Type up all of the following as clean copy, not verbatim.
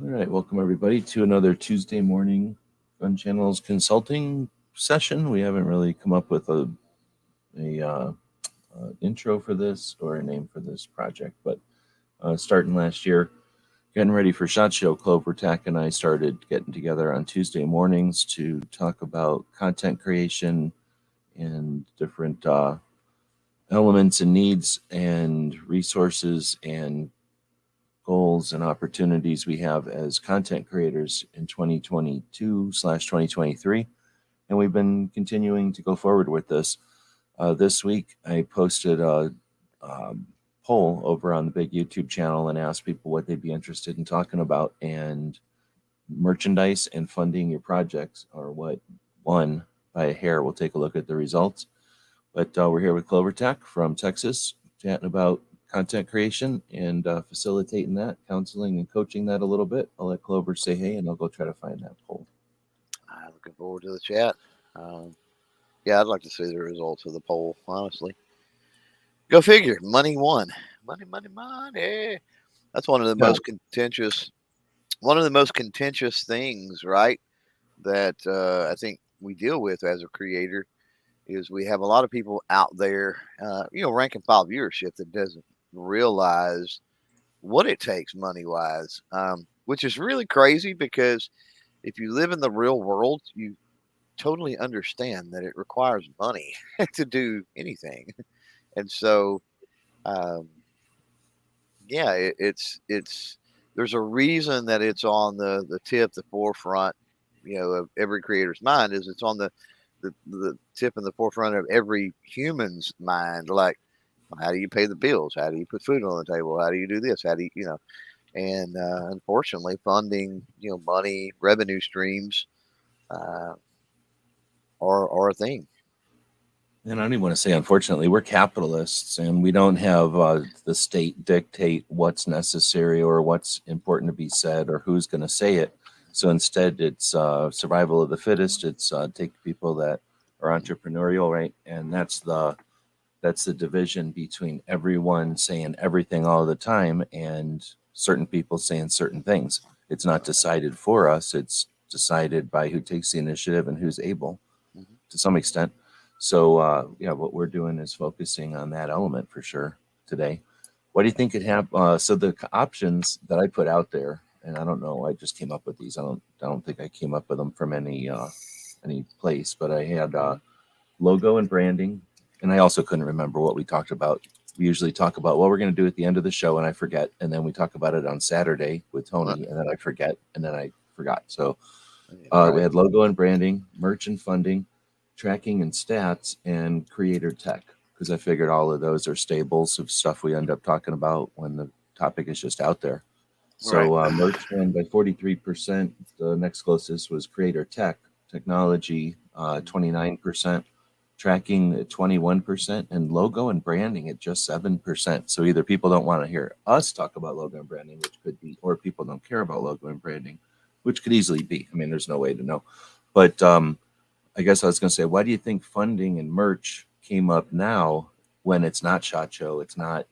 All right, welcome everybody to another Tuesday morning Gun Channels consulting session. We haven't really come up with a intro for this or a name for this project, but starting last year, getting ready for SHOT Show, Clover Tack and I started getting together on Tuesday mornings to talk about content creation and different elements and needs and resources and goals and opportunities we have as content creators in 2022/2023. And we've been continuing to go forward with this. This week, I posted a poll over on the big YouTube channel and asked people what they'd be interested in talking about. And merchandise and funding your projects are what won by a hair. We'll take a look at the results. But we're here with Clover Tech from Texas, chatting about content creation and facilitating that, counseling and coaching that a little bit. I'll let Clover say hey, and I'll go try to find that poll. I'm looking forward to the chat. Yeah, I'd like to see the results of the poll, honestly. Go figure. Money won. Money, money, money. That's Yeah. one of the most contentious things, right? That I think we deal with as a creator is we have a lot of people out there, rank and file viewership that doesn't realize what it takes money wise, which is really crazy because if you live in the real world, you totally understand that it requires money to do anything. And so, um, yeah, it's there's a reason that it's on the forefront, of every creator's mind. Is it's on the tip and the forefront of every human's mind. Like, how do you pay the bills? How do you put food on the table? How do you do this? How do you? And unfortunately, funding, money, revenue streams, uh, are a thing. And I don't even want to say, unfortunately, we're capitalists and we don't have the state dictate what's necessary or what's important to be said or who's going to say it. So instead, it's survival of the fittest. It's take people that are entrepreneurial, right? And that's the division between everyone saying everything all the time and certain people saying certain things. It's not decided for us. It's decided by who takes the initiative and who's able Mhm. to some extent. So yeah, what we're doing is focusing on that element for sure today. What do you think it have? So the options that I put out there, and I don't know, I just came up with these. I don't think I came up with them from any place, but I had logo and branding, and I also couldn't remember what we talked about. We usually talk about what we're going to do at the end of the show, and I forget, and then we talk about it on Saturday with Right. Tony, and then I forget, and then I forgot. So Yeah, we right. had logo and branding, merch and funding, tracking and stats, and creator tech. Because I figured all of those are staples of stuff we end up talking about when the topic is just out there. Right. So merch won by 43%. The next closest was creator tech, technology, 29%, tracking at 21%, and logo and branding at just 7%. So either people don't want to hear us talk about logo and branding, which could be, or people don't care about logo and branding, which could easily be. I mean, there's no way to know. But I guess I was going to say, why do you think funding and merch came up now when it's not SHOT Show? It's not,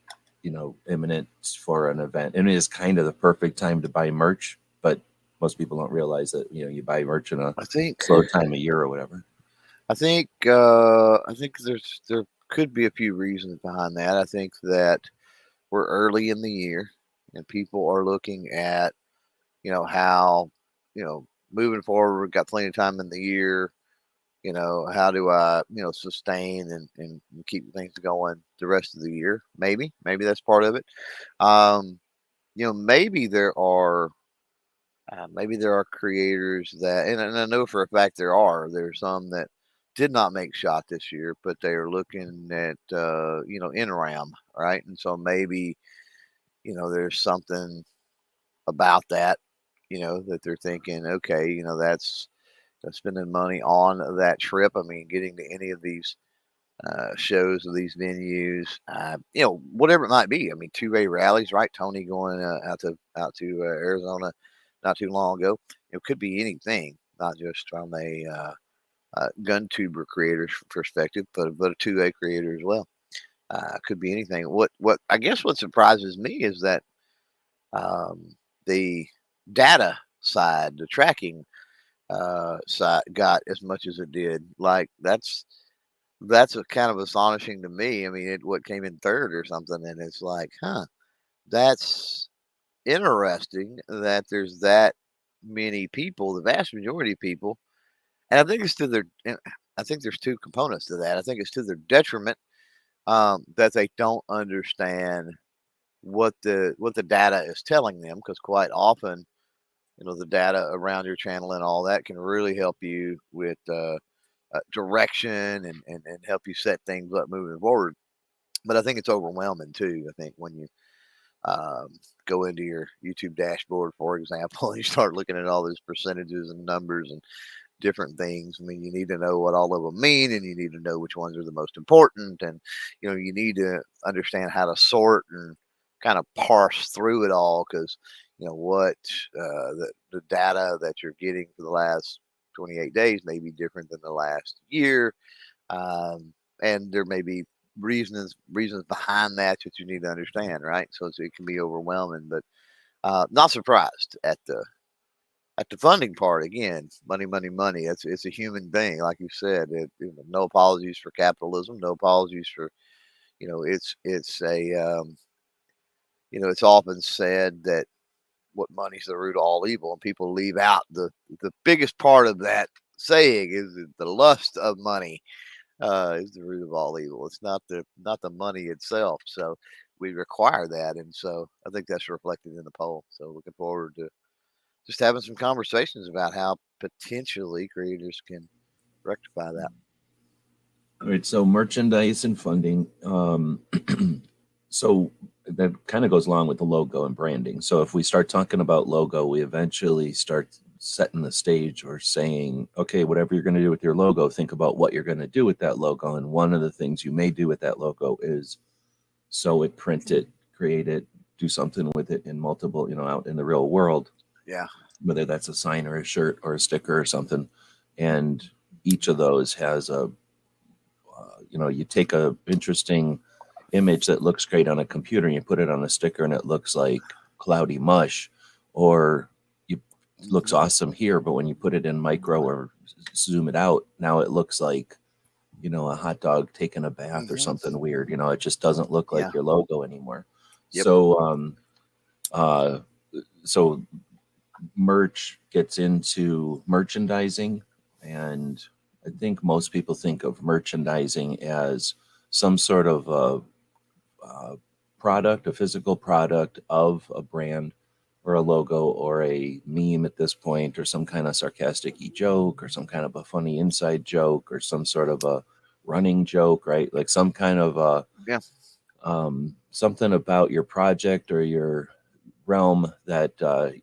imminent for an event. And it is kind of the perfect time to buy merch, but most people don't realize that, you buy merch in a I think slow time of year or whatever. I think there could be a few reasons behind that. I think that we're early in the year and people are looking at, how, moving forward, we've got plenty of time in the year. How do I, sustain and keep things going the rest of the year? Maybe that's part of it. Um, maybe there are creators that, and I know for a fact there's some that did not make shot this year, but they are looking at, NRAM, right? And so maybe, there's something about that, that they're thinking, okay, that's spending money on that trip. I mean, getting to any of these shows or these venues, whatever it might be. I mean, 2A rallies, right? Tony going out to Arizona not too long ago. It could be anything, not just from a GunTuber creator's perspective, but a 2A creator as well. Could be anything. What I guess what surprises me is that um, the data side, the tracking side got as much as it did. Like that's a kind of astonishing to me. I mean, what came in third or something, and it's like, huh, that's interesting that there's that many people, the vast majority of people, and I think it's to their. I think there's two components to that. I think it's to their detriment that they don't understand what the data is telling them, because quite often, the data around your channel and all that can really help you with direction and help you set things up moving forward. But I think it's overwhelming too. I think when you um, go into your YouTube dashboard, for example, and you start looking at all these percentages and numbers and different things. I mean, you need to know what all of them mean, and you need to know which ones are the most important, and you need to understand how to sort and kind of parse through it all, because what the data that you're getting for the last 28 days may be different than the last year, um, and there may be reasons behind that you need to understand, right? So it can be overwhelming, but not surprised at the funding part. Again, money, money, money. It's a human thing, like you said. No apologies for capitalism. No apologies for it's a it's often said that what money's the root of all evil, and people leave out the biggest part of that saying is that the lust of money is the root of all evil. It's not the money itself. So we require that, and so I think that's reflected in the poll. So looking forward to just having some conversations about how potentially creators can rectify that. All right, so merchandise and funding. So that kind of goes along with the logo and branding. So if we start talking about logo, we eventually start setting the stage or saying, okay, whatever you're going to do with your logo, think about what you're going to do with that logo. And one of the things you may do with that logo is sew it, print it, create it, do something with it in multiple, out in the real world, Yeah. whether that's a sign or a shirt or a sticker or something. And each of those has you take a interesting image that looks great on a computer and you put it on a sticker and it looks like cloudy mush, or looks awesome here, but when you put it in micro or zoom it out, now it looks like a hot dog taking a bath or something weird. It just doesn't look like your logo anymore. Yep. So merch gets into merchandising, and I think most people think of merchandising as some sort of a product, a physical product of a brand or a logo or a meme at this point, or some kind of sarcastic joke or some kind of a funny inside joke or some sort of a running joke, right? Like some kind of something about your project or your realm that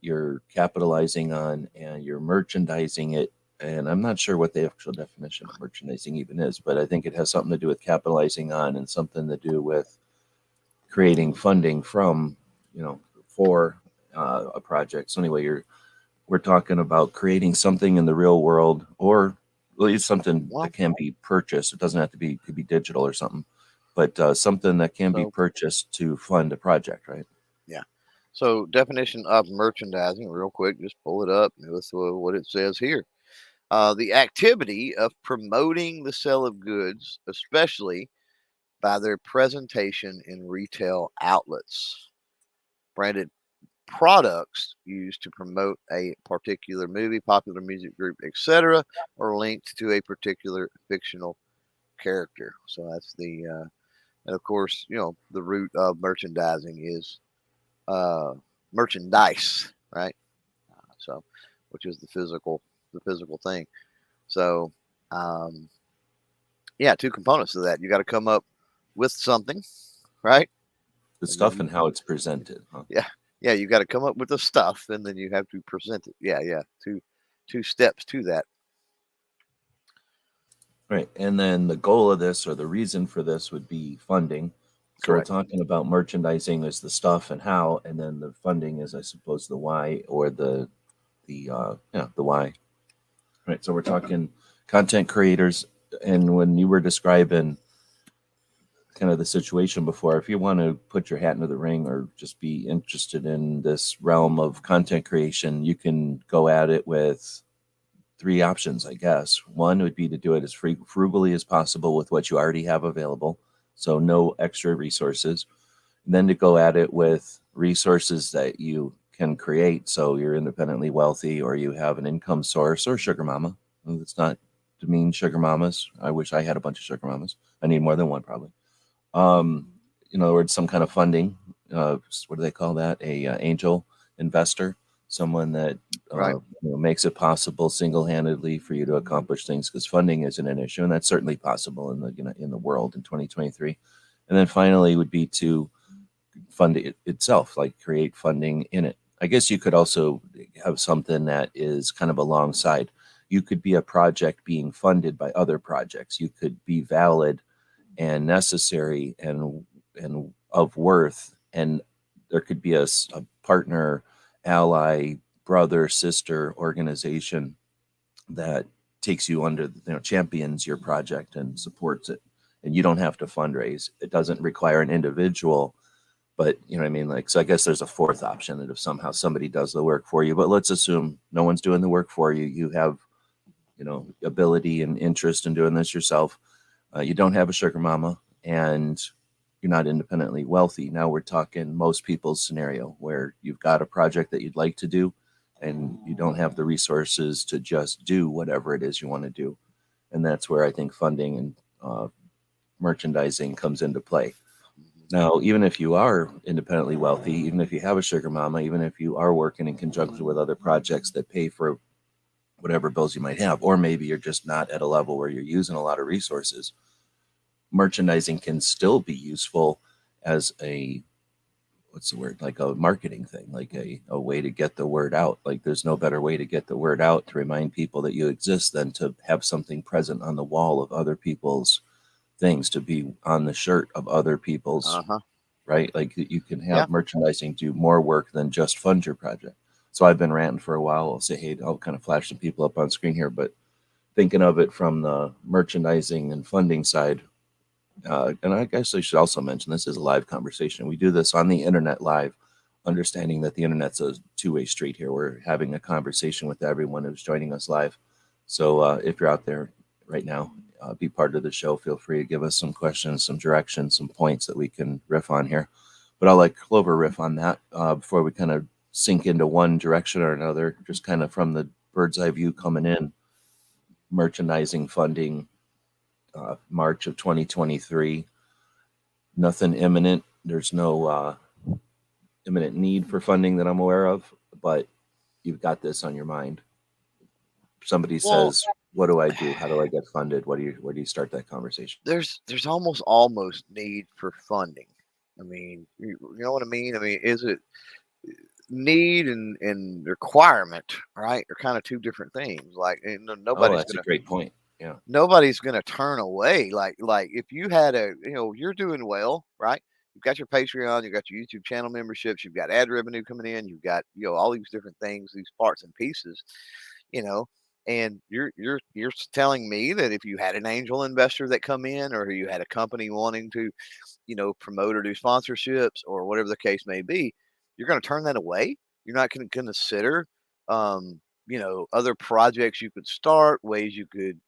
you're capitalizing on and you're merchandising it. And I'm not sure what the actual definition of merchandising even is, but I think it has something to do with capitalizing on and something to do with creating funding from, for a project. So anyway, we're talking about creating something in the real world, or at least something that can be purchased. It doesn't have to be, it could be digital or something, but something that can be purchased to fund a project, right? Yeah. So definition of merchandising, real quick, just pull it up. Let's what it says here. The activity of promoting the sale of goods, especially by their presentation in retail outlets. Branded products used to promote a particular movie, popular music group, etc., or linked to a particular fictional character. So that's and of course, the root of merchandising is merchandise, right? So, which is the physical thing. So, yeah, two components to that. You got to come up with something, right? The stuff and how it's presented. Huh? Yeah, you got to come up with the stuff, and then you have to present it. Yeah. Two steps to that. Right. And then the goal of this, or the reason for this, would be funding. So Correct. we're talking about merchandising as the stuff and how, and then the funding is, I suppose, the why, or the why. Right. So we're talking content creators, and when you were describing kind of the situation before. If you want to put your hat into the ring or just be interested in this realm of content creation, you can go at it with three options, I guess. One would be to do it as frugally as possible with what you already have available, so no extra resources. And then to go at it with resources that you can create, so you're independently wealthy or you have an income source, or sugar mama. It's not to mean sugar mamas. I wish I had a bunch of sugar mamas. I need more than one, probably. Um, in other words, some kind of funding. What do they call that? A angel investor, someone that Right. makes it possible single-handedly for you to accomplish things. Because funding isn't an issue, and that's certainly possible in the world in 2023. And then finally would be to fund it itself, like create funding in it. I guess you could also have something that is kind of alongside. You could be a project being funded by other projects. You could be valid and necessary and of worth, and there could be a partner, ally, brother, sister organization that takes you under, champions your project and supports it, and you don't have to fundraise. It doesn't require an individual, but you know what I mean? Like, so I guess there's a fourth option, that if somehow somebody does the work for you, but let's assume no one's doing the work for you. You have, ability and interest in doing this yourself. You don't have a sugar mama, and you're not independently wealthy. Now we're talking most people's scenario where you've got a project that you'd like to do and you don't have the resources to just do whatever it is you want to do. And that's where I think funding and merchandising comes into play. Now, even if you are independently wealthy, even if you have a sugar mama, even if you are working in conjunction with other projects that pay for whatever bills you might have, or maybe you're just not at a level where you're using a lot of resources, merchandising can still be useful as a, what's the word, like a marketing thing, like a way to get the word out. Like, there's no better way to get the word out to remind people that you exist than to have something present on the wall of other people's things, to be on the shirt of other people's, Uh-huh. right? Like, you can Yeah. have merchandising do more work than just fund your project. So I've been ranting for a while. I'll say, hey, I'll kind of flash some people up on screen here, but thinking of it from the merchandising and funding side, and I guess I should also mention this is a live conversation. We do this on the internet live, understanding that the internet's a two-way street here. We're having a conversation with everyone who's joining us live. So if you're out there right now, be part of the show. Feel free to give us some questions, some direction, some points that we can riff on here. But I'll let Clover riff on that before we kind of sink into one direction or another, just kind of from the bird's eye view coming in. Merchandising funding, March of 2023. Nothing imminent. There's no imminent need for funding that I'm aware of, but you've got this on your mind. Somebody Well, says, "What do I do? How do I get funded?" Where do you start that conversation? there's almost need for funding. I mean, you know what I mean? I mean, is it need and requirement, right? Are kind of two different things. Like, Oh, that's a great point. Yeah. nobody's gonna turn away. Like if you had you're doing well, right? You've got your Patreon, you've got your YouTube channel memberships, you've got ad revenue coming in, you've got all these different things, these parts and pieces, you know. And you're telling me that if you had an angel investor that come in, or you had a company wanting to, promote or do sponsorships or whatever the case may be, you're going to turn that away. You're not going to consider, other projects you could start, ways you could,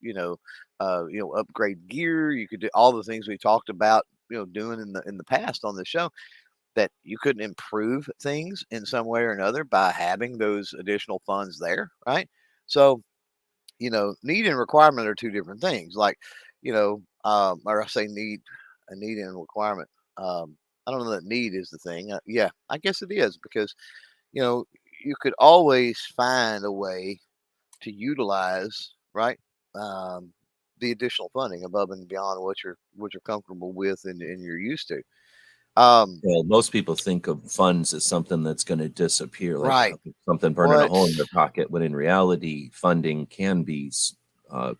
upgrade gear. You could do all the things we talked about, doing in the past on the show. That you couldn't improve things in some way or another by having those additional funds there, right? So, need and requirement are two different things. Like, or I say need, a need and a requirement. I don't know that need is the thing. Yeah, I guess it is, because you know you could always find a way to utilize, right, um, the additional funding above and beyond what you're comfortable with and you're used to. Um, Well, most people think of funds as something that's going to disappear, like right. something burning a What hole in their pocket. When in reality, funding can be uh,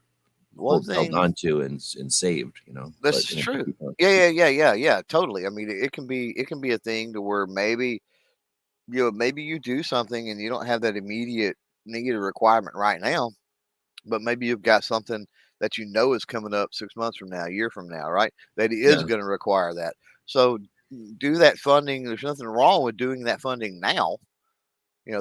one held thing onto and saved. This But is true. keep on. Yeah. Totally. I mean, it can be a thing to where maybe maybe you do something and you don't have that immediate need or requirement right now, but maybe you've got something that you know is coming up 6 months from now, a year from now, right? That is Yeah. going to require that. So do that funding. There's nothing wrong with doing that funding now.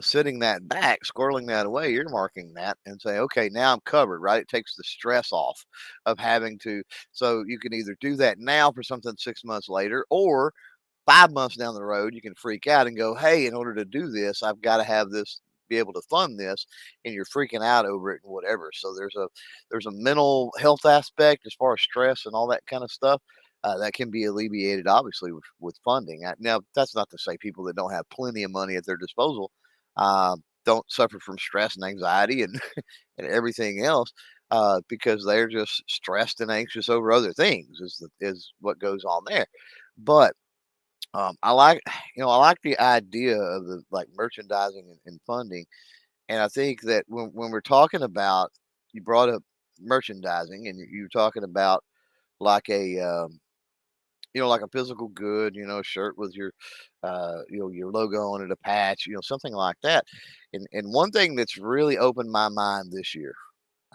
Sitting that back, squirreling that away, earmarking that, and say, okay, now I'm covered, right? It takes the stress off of having to. So you can either do that now for something 6 months later, or 5 months down the road, you can freak out and go, hey, in order to do this, I've got to have this, be able to fund this, and you're freaking out over it and whatever. So there's a mental health aspect as far as stress and all that kind of stuff. That can be alleviated, obviously, with funding. Now, that's not to say people that don't have plenty of money at their disposal don't suffer from stress and anxiety and and everything else, because they're just stressed and anxious over other things. Is what goes on there. But I like, I like the idea of the like merchandising and funding, and I think that when we're talking about, you brought up merchandising, and you're talking about like a like a physical good, a shirt with your your logo on it, a patch, something like that. And one thing that's really opened my mind this year,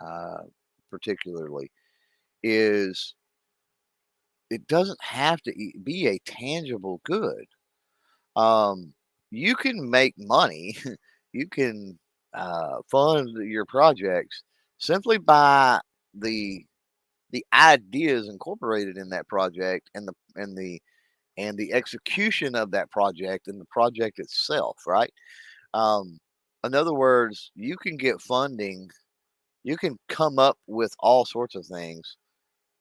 uh, particularly, is it doesn't have to be a tangible good. Um, you can make money, you can fund your projects simply by the the ideas incorporated in that project, and the execution of that project and the project itself, right? Um, in other words, you can get funding, you can come up with all sorts of things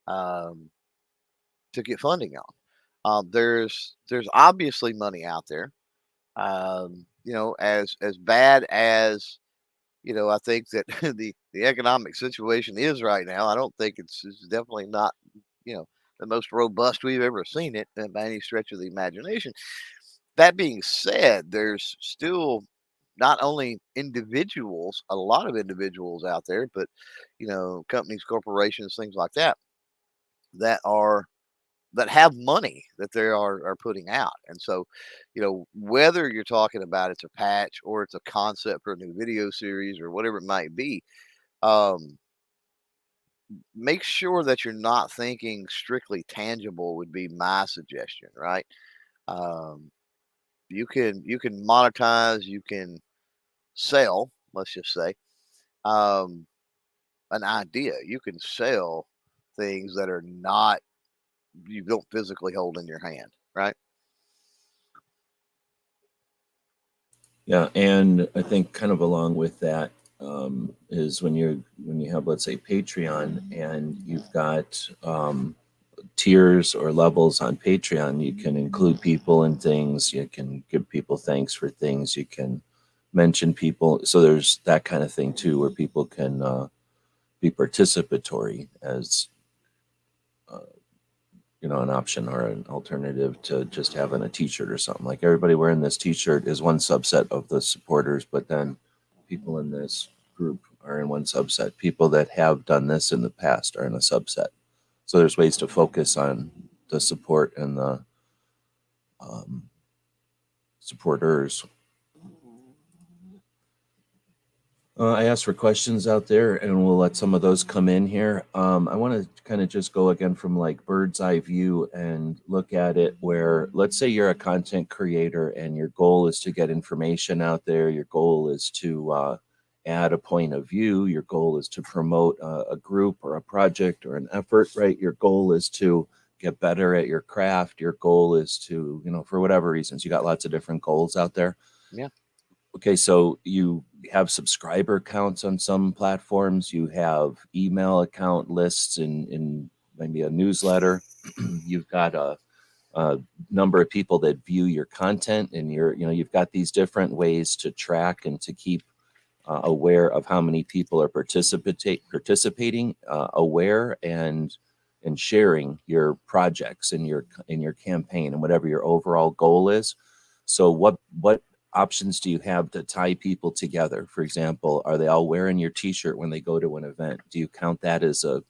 um, to get funding on. There's obviously money out there. As bad as I think that the economic situation is right now. I don't think it's definitely not you know the most robust we've ever seen it by any stretch of the imagination. That being said, there's still not only individuals, a lot of individuals out there, but companies, corporations, things like that, that are that have money that they are putting out. And so, whether you're talking about it's a patch or it's a concept for a new video series or whatever it might be, um, make sure that you're not thinking strictly tangible would be my suggestion, right? Um, you can monetize, you can sell, let's just say, um, an idea. You can sell things that are not, you don't physically hold in your hand, right? Yeah, and I think kind of along with that is when you have, let's say, Patreon, and you've got tiers or levels on Patreon. You can include people in things. You can give people thanks for things. You can mention people. So there's that kind of thing too, where people can be participatory as uh, an option or an alternative to just having a T-shirt or something. Like everybody wearing this T-shirt is one subset of the supporters, but then people in this group are in one subset. People that have done this in the past are in a subset. So there's ways to focus on the support and the um, supporters. I asked for questions out there, and we'll let some of those come in here. I want to kind of just go again from like bird's eye view and look at it where, let's say you're a content creator and your goal is to get information out there. Your goal is to add a point of view. Your goal is to promote a group or a project or an effort, right? Your goal is to get better at your craft. Your goal is to, for whatever reasons, you got lots of different goals out there. Yeah. Okay, so you have subscriber counts on some platforms. You have email account lists in maybe a newsletter. You've got a number of people that view your content, and you've got these different ways to track and to keep aware of how many people are participating, aware and sharing your projects in your campaign and whatever your overall goal is. So what options do you have to tie people together? For example, are they all wearing your T-shirt when they go to an event? Do you count that as a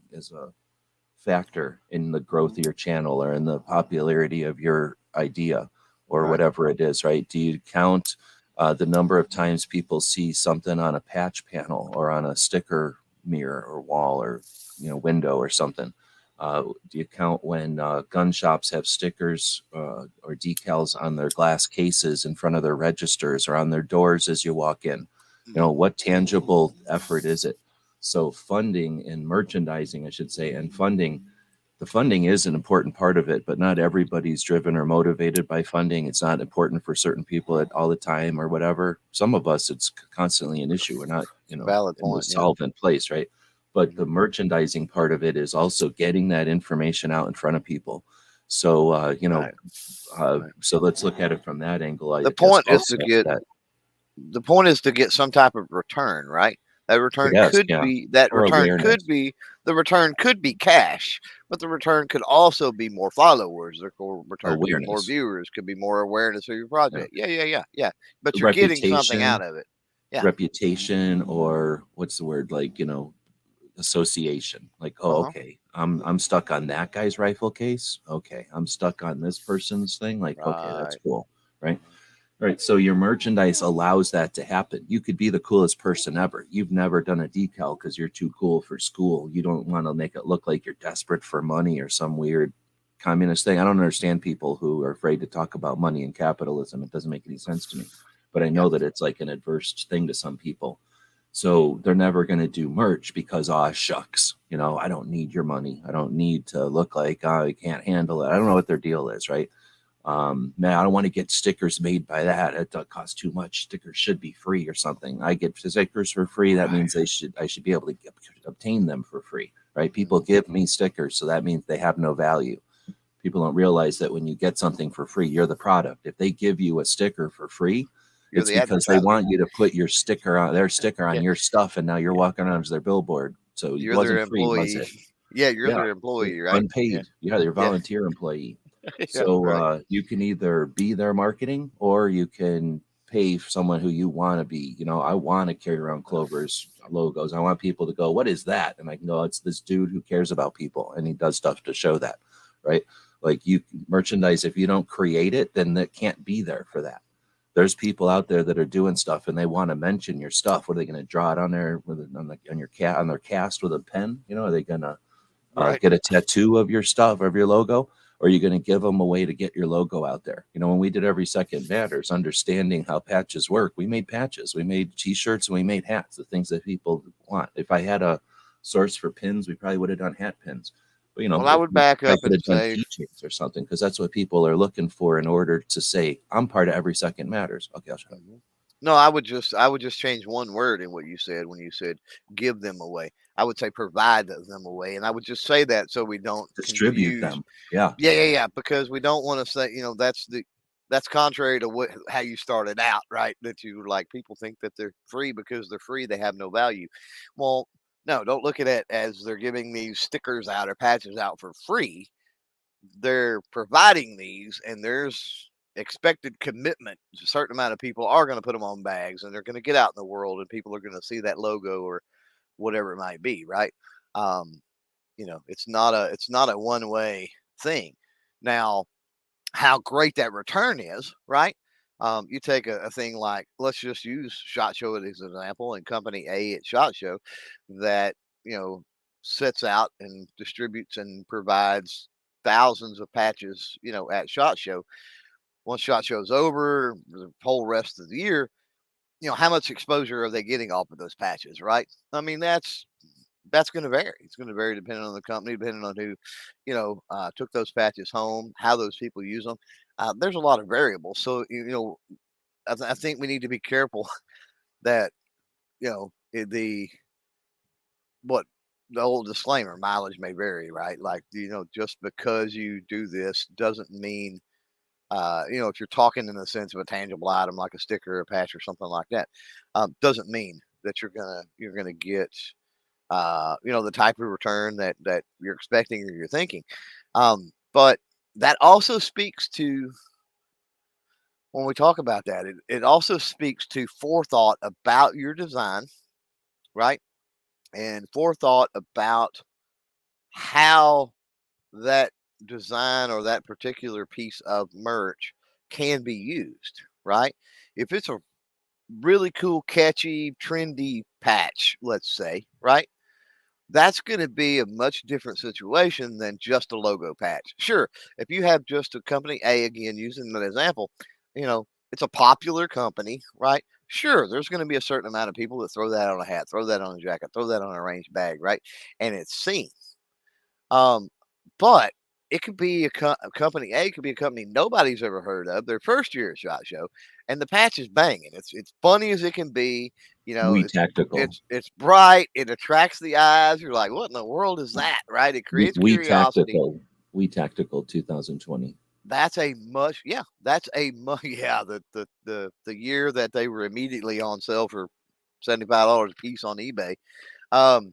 factor in the growth of your channel or in the popularity of your idea or Right. whatever it is, right? Do you count the number of times people see something on a patch panel or on a sticker mirror or wall or window or something? Do you count when gun shops have stickers or decals on their glass cases in front of their registers or on their doors as you walk in? What tangible effort is it? So funding and merchandising, I should say, and the funding is an important part of it, but not everybody's driven or motivated by funding. It's not important for certain people at all the time or whatever. Some of us, it's constantly an issue. We're not, Valid in the point. Yeah. solvent place, right? But the merchandising part of it is also getting that information out in front of people. So, Right. so let's look at it from that angle. The point is to get the point is to get some type of return, right? That return could be the return could be cash, but the return could also be more followers. The return could be more viewers, could be more awareness of your project. Yeah. But you're getting something out of it. Yeah. Reputation, or what's the word, like, association. Like, okay, I'm stuck on that guy's rifle case. Okay, I'm stuck on this person's thing. Like, okay, that's cool, right? Right. So your merchandise allows that to happen. You could be the coolest person ever. You've never done a decal because you're too cool for school. You don't want to make it look like you're desperate for money or some weird communist thing. I don't understand people who are afraid to talk about money and capitalism. It doesn't make any sense to me. But I know that it's like an adverse thing to some people. So they're never going to do merch because, shucks, I don't need your money. I don't need to look like I can't handle it. I don't know what their deal is, right? Man, I don't want to get stickers made by that. It costs too much. Stickers should be free or something. I get stickers for free. That means I should be able to obtain them for free, right? People give me stickers, so that means they have no value. People don't realize that when you get something for free, you're the product. If they give you a sticker for free, it's because they want you to put their sticker on your stuff, and now you're walking around as their billboard. So you're their employee. Was it? Yeah, you're their employee, right? Unpaid. Yeah, they're volunteer employee. So you can either be their marketing, or you can pay someone who you want to be. I want to carry around Clover's logos. I want people to go, what is that? And I can go, it's this dude who cares about people, and he does stuff to show that, right? Like, you merchandise, if you don't create it, then it can't be there for that. There's people out there that are doing stuff and they want to mention your stuff. What are they going to draw it on there on their cast with a pen? Are they going to get a tattoo of your stuff, of your logo? Or are you going to give them a way to get your logo out there? When we did Every Second Matters, understanding how patches work, we made patches, we made t-shirts, and we made hats, the things that people want. If I had a source for pins, we probably would have done hat pins. But, well, I would back up and say keychains or something, because that's what people are looking for in order to say, I'm part of Every Second Matters. Okay, I'll try. No, I would just change one word in what you said when you said give them away. I would say provide them away, and I would just say that so we don't distribute them. Yeah. Because we don't want to say, that's contrary to how you started out, right? That you like people think that they're free because they're free, they have no value. Well, no, don't look at it as they're giving these stickers out or patches out for free. They're providing these, and there's expected commitment. A certain amount of people are going to put them on bags, and they're going to get out in the world, and people are going to see that logo or whatever it might be, right? It's not a one-way thing. Now, how great that return is, right? You take a thing like, let's just use SHOT Show as an example, and Company A at SHOT Show that sets out and distributes and provides thousands of patches, at SHOT Show. Once SHOT Show's over, the whole rest of the year, how much exposure are they getting off of those patches, right? I mean, that's going to vary. It's going to vary depending on the company, depending on who, took those patches home, how those people use them. There's a lot of variables. So, I think we need to be careful that, the old disclaimer, mileage may vary, right? Like, just because you do this doesn't mean, if you're talking in the sense of a tangible item like a sticker or a patch or something like that, doesn't mean that you're gonna get the type of return that you're expecting or you're thinking. But that also speaks to, when we talk about that, it also speaks to forethought about your design, right? And forethought about how that design or that particular piece of merch can be used, right? If it's a really cool, catchy, trendy patch, let's say, right? that's going to be a much different situation than just a logo patch. Sure, if you have just a company A, again, using that example, you know, it's a popular company, right? Sure, there's going to be a certain amount of people that throw that on a hat, throw that on a jacket, throw that on a range bag, right? And it's seen. Um, but it could be a company A, could be a company nobody's ever heard of, their first year at SHOT Show, and the patch is banging. It's funny as it can be. You know, We Tactical. it's bright. It attracts the eyes. You're like, what in the world is that? Right? It creates We curiosity. Tactical. We Tactical 2020. That's a much, yeah. That's a much, yeah. The year that they were immediately on sale for $75 a piece on eBay. Um,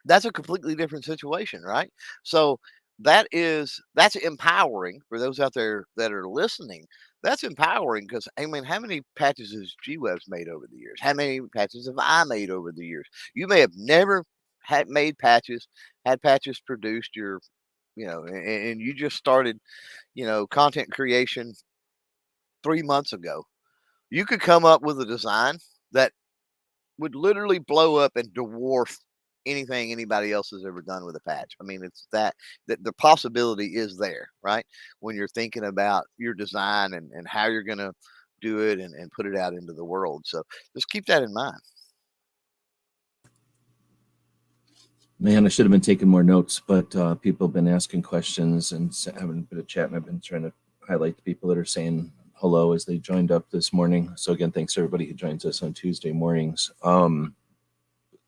that's a completely different situation, right? So that's empowering for those out there that are listening. That's empowering because I mean, how many patches has G Web's made over the years? How many patches have I made over the years? You may have never had made patches, had patches produced your, and you just started, content creation 3 months ago. You could come up with a design that would literally blow up and dwarf anything anybody else has ever done with a patch. I mean, it's that the possibility is there, right? When you're thinking about your design and how you're going to do it and put it out into the world. So just keep that in mind. Man, I should have been taking more notes, but people have been asking questions and having a bit of chat, and I've been trying to highlight the people that are saying hello as they joined up this morning. So again, thanks to everybody who joins us on Tuesday mornings.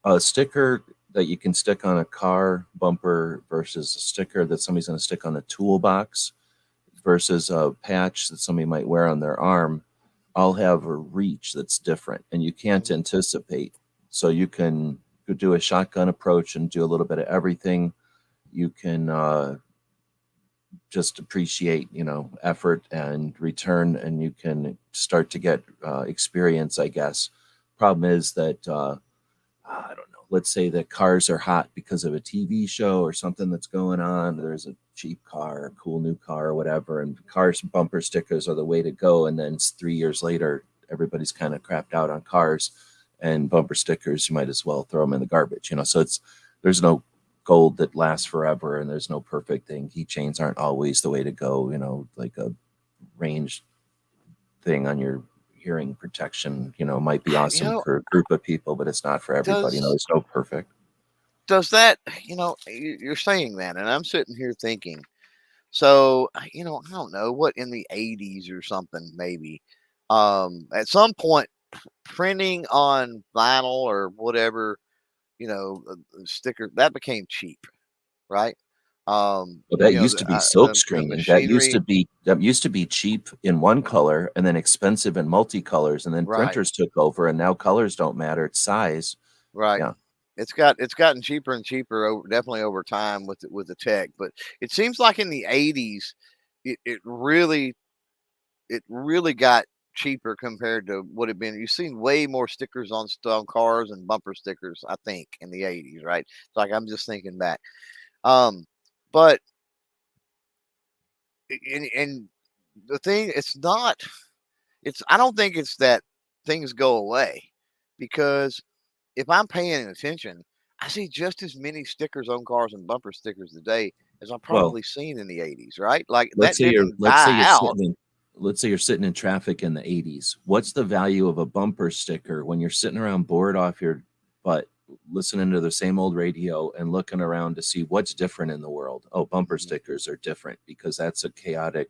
A sticker that you can stick on a car bumper versus a sticker that somebody's going to stick on a toolbox versus a patch that somebody might wear on their arm all have a reach that's different, and you can't anticipate. So you can do a shotgun approach and do a little bit of everything. You can just appreciate, effort and return, and you can start to get experience, I guess. Problem is that I don't know. Let's say that cars are hot because of a TV show or something that's going on. There's a cheap car, a cool new car, or whatever, and cars bumper stickers are the way to go. And then 3 years later, everybody's kind of crapped out on cars and bumper stickers. You might as well throw them in the garbage, So there's no gold that lasts forever, and there's no perfect thing. Keychains aren't always the way to go. Like a range thing on your hearing protection, might be You awesome know, for a group of people, but it's not for everybody. does There's no perfect. does that, you're saying that, and I'm sitting here thinking, so, I don't know what in the 80s or something, maybe. At some point, printing on vinyl or whatever, sticker that became cheap, right? Well, that used to be silk The screening. machinery, That used to be cheap in one color and then expensive in multicolors, and then right, printers took over, and now colors don't matter. It's size. right. Yeah. It's gotten cheaper and cheaper over, definitely over time with the tech, but it seems like in the 80s, it really got cheaper compared to what it been. You've seen way more stickers on cars and bumper stickers, I think, in the 80s, right? It's like I'm just thinking back. Um, but and the thing, I don't think it's that things go away, because if I'm paying attention, I see just as many stickers on cars and bumper stickers today as I've Well, probably seen in the 80s, right? Like let's that say you're didn't die out. let's say you're sitting in traffic in the 80s. What's the value of a bumper sticker when you're sitting around bored off your butt, listening to the same old radio and looking around to see what's different in the world? Oh, bumper Mhm. stickers are different because that's a chaotic,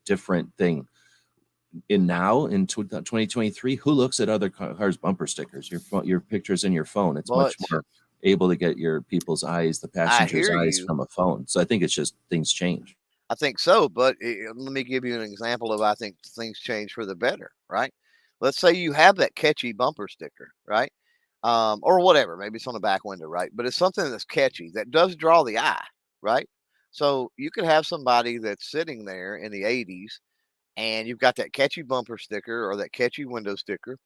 different thing. In now in 2023, who looks at other cars bumper stickers? Your pictures in your phone. It's much But more able to get your people's eyes, the I passenger's hear eyes you. from a phone. So I think it's just things change. I think so, but let me give you an example of, I think things change for the better, right? Let's say you have that catchy bumper sticker, right? Or whatever, maybe it's on the back window, right? But it's something that's catchy that does draw the eye, right? So you could have somebody that's sitting there in the 80s, and you've got that catchy bumper sticker or that catchy window sticker,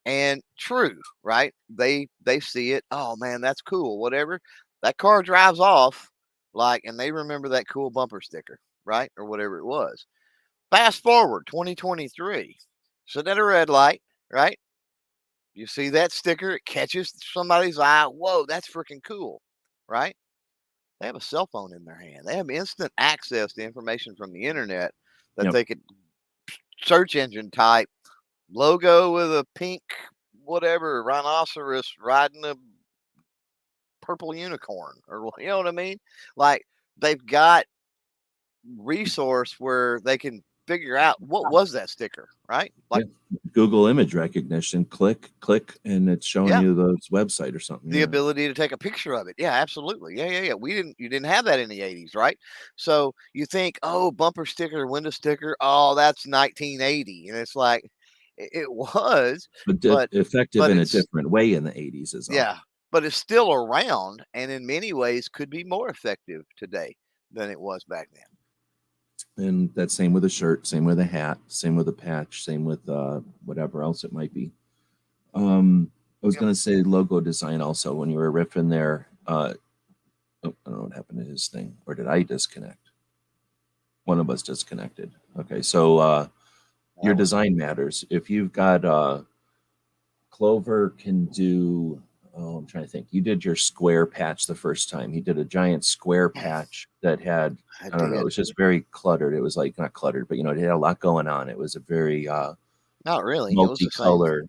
and true, right? They see it. Oh man, that's cool. Whatever. That car drives off, like, and they remember that cool bumper sticker, right, or whatever it was. Fast forward 2023, sitting at a red light, right? You see that sticker, it catches somebody's eye. Whoa, that's freaking cool, right? They have a cell phone in their hand. They have instant access to information from the internet that Yep. they could search engine type logo with a pink whatever rhinoceros riding a purple unicorn, or you know what I mean? Like they've got resource where they can figure out what was that sticker, right? Like, Yeah. Google image recognition, click, and it's showing yeah, you the website or something. the Yeah. ability to take a picture of it. Yeah, absolutely. Yeah. You didn't have that in the 80s, right? So you think, oh, bumper sticker, window sticker, oh, that's 1980. And it's like, it was, But but, effective but in a it's, different way in the 80s is all. yeah, but it's still around and in many ways could be more effective today than it was back then. And that's same with a shirt, same with a hat, same with a patch, same with whatever else it might be. I was Yep. going to say logo design also when you were riffing there. Oh, I don't know what happened to his thing. Or did I disconnect? One of us disconnected. Okay, so your design matters. If you've got Clover can do, oh, I'm trying to think. You did your square patch the first time. He did a giant square patch that had, I don't know, it was just very cluttered. It was like not cluttered, but it had a lot going on. It was a very Not really. It was the same. multicolor.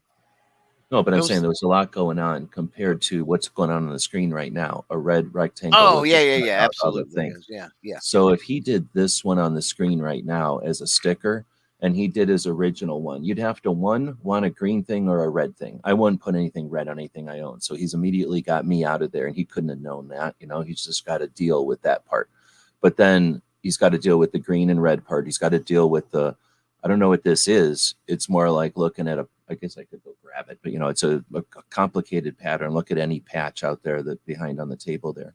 No, but It I'm saying was, there was a lot going on compared to what's going on the screen right now. A red rectangle oh, with yeah. a Absolutely thing. is. Yeah. So if he did this one on the screen right now as a sticker, and he did his original one, you'd have to want a green thing or a red thing. I wouldn't put anything red on anything I own. So he's immediately got me out of there, and he couldn't have known that. He's just got to deal with that part. But then he's got to deal with the green and red part. He's got to deal with the, I don't know what this is. It's more like looking at I guess I could go grab it, but it's a complicated pattern. Look at any patch out there that behind on the table there.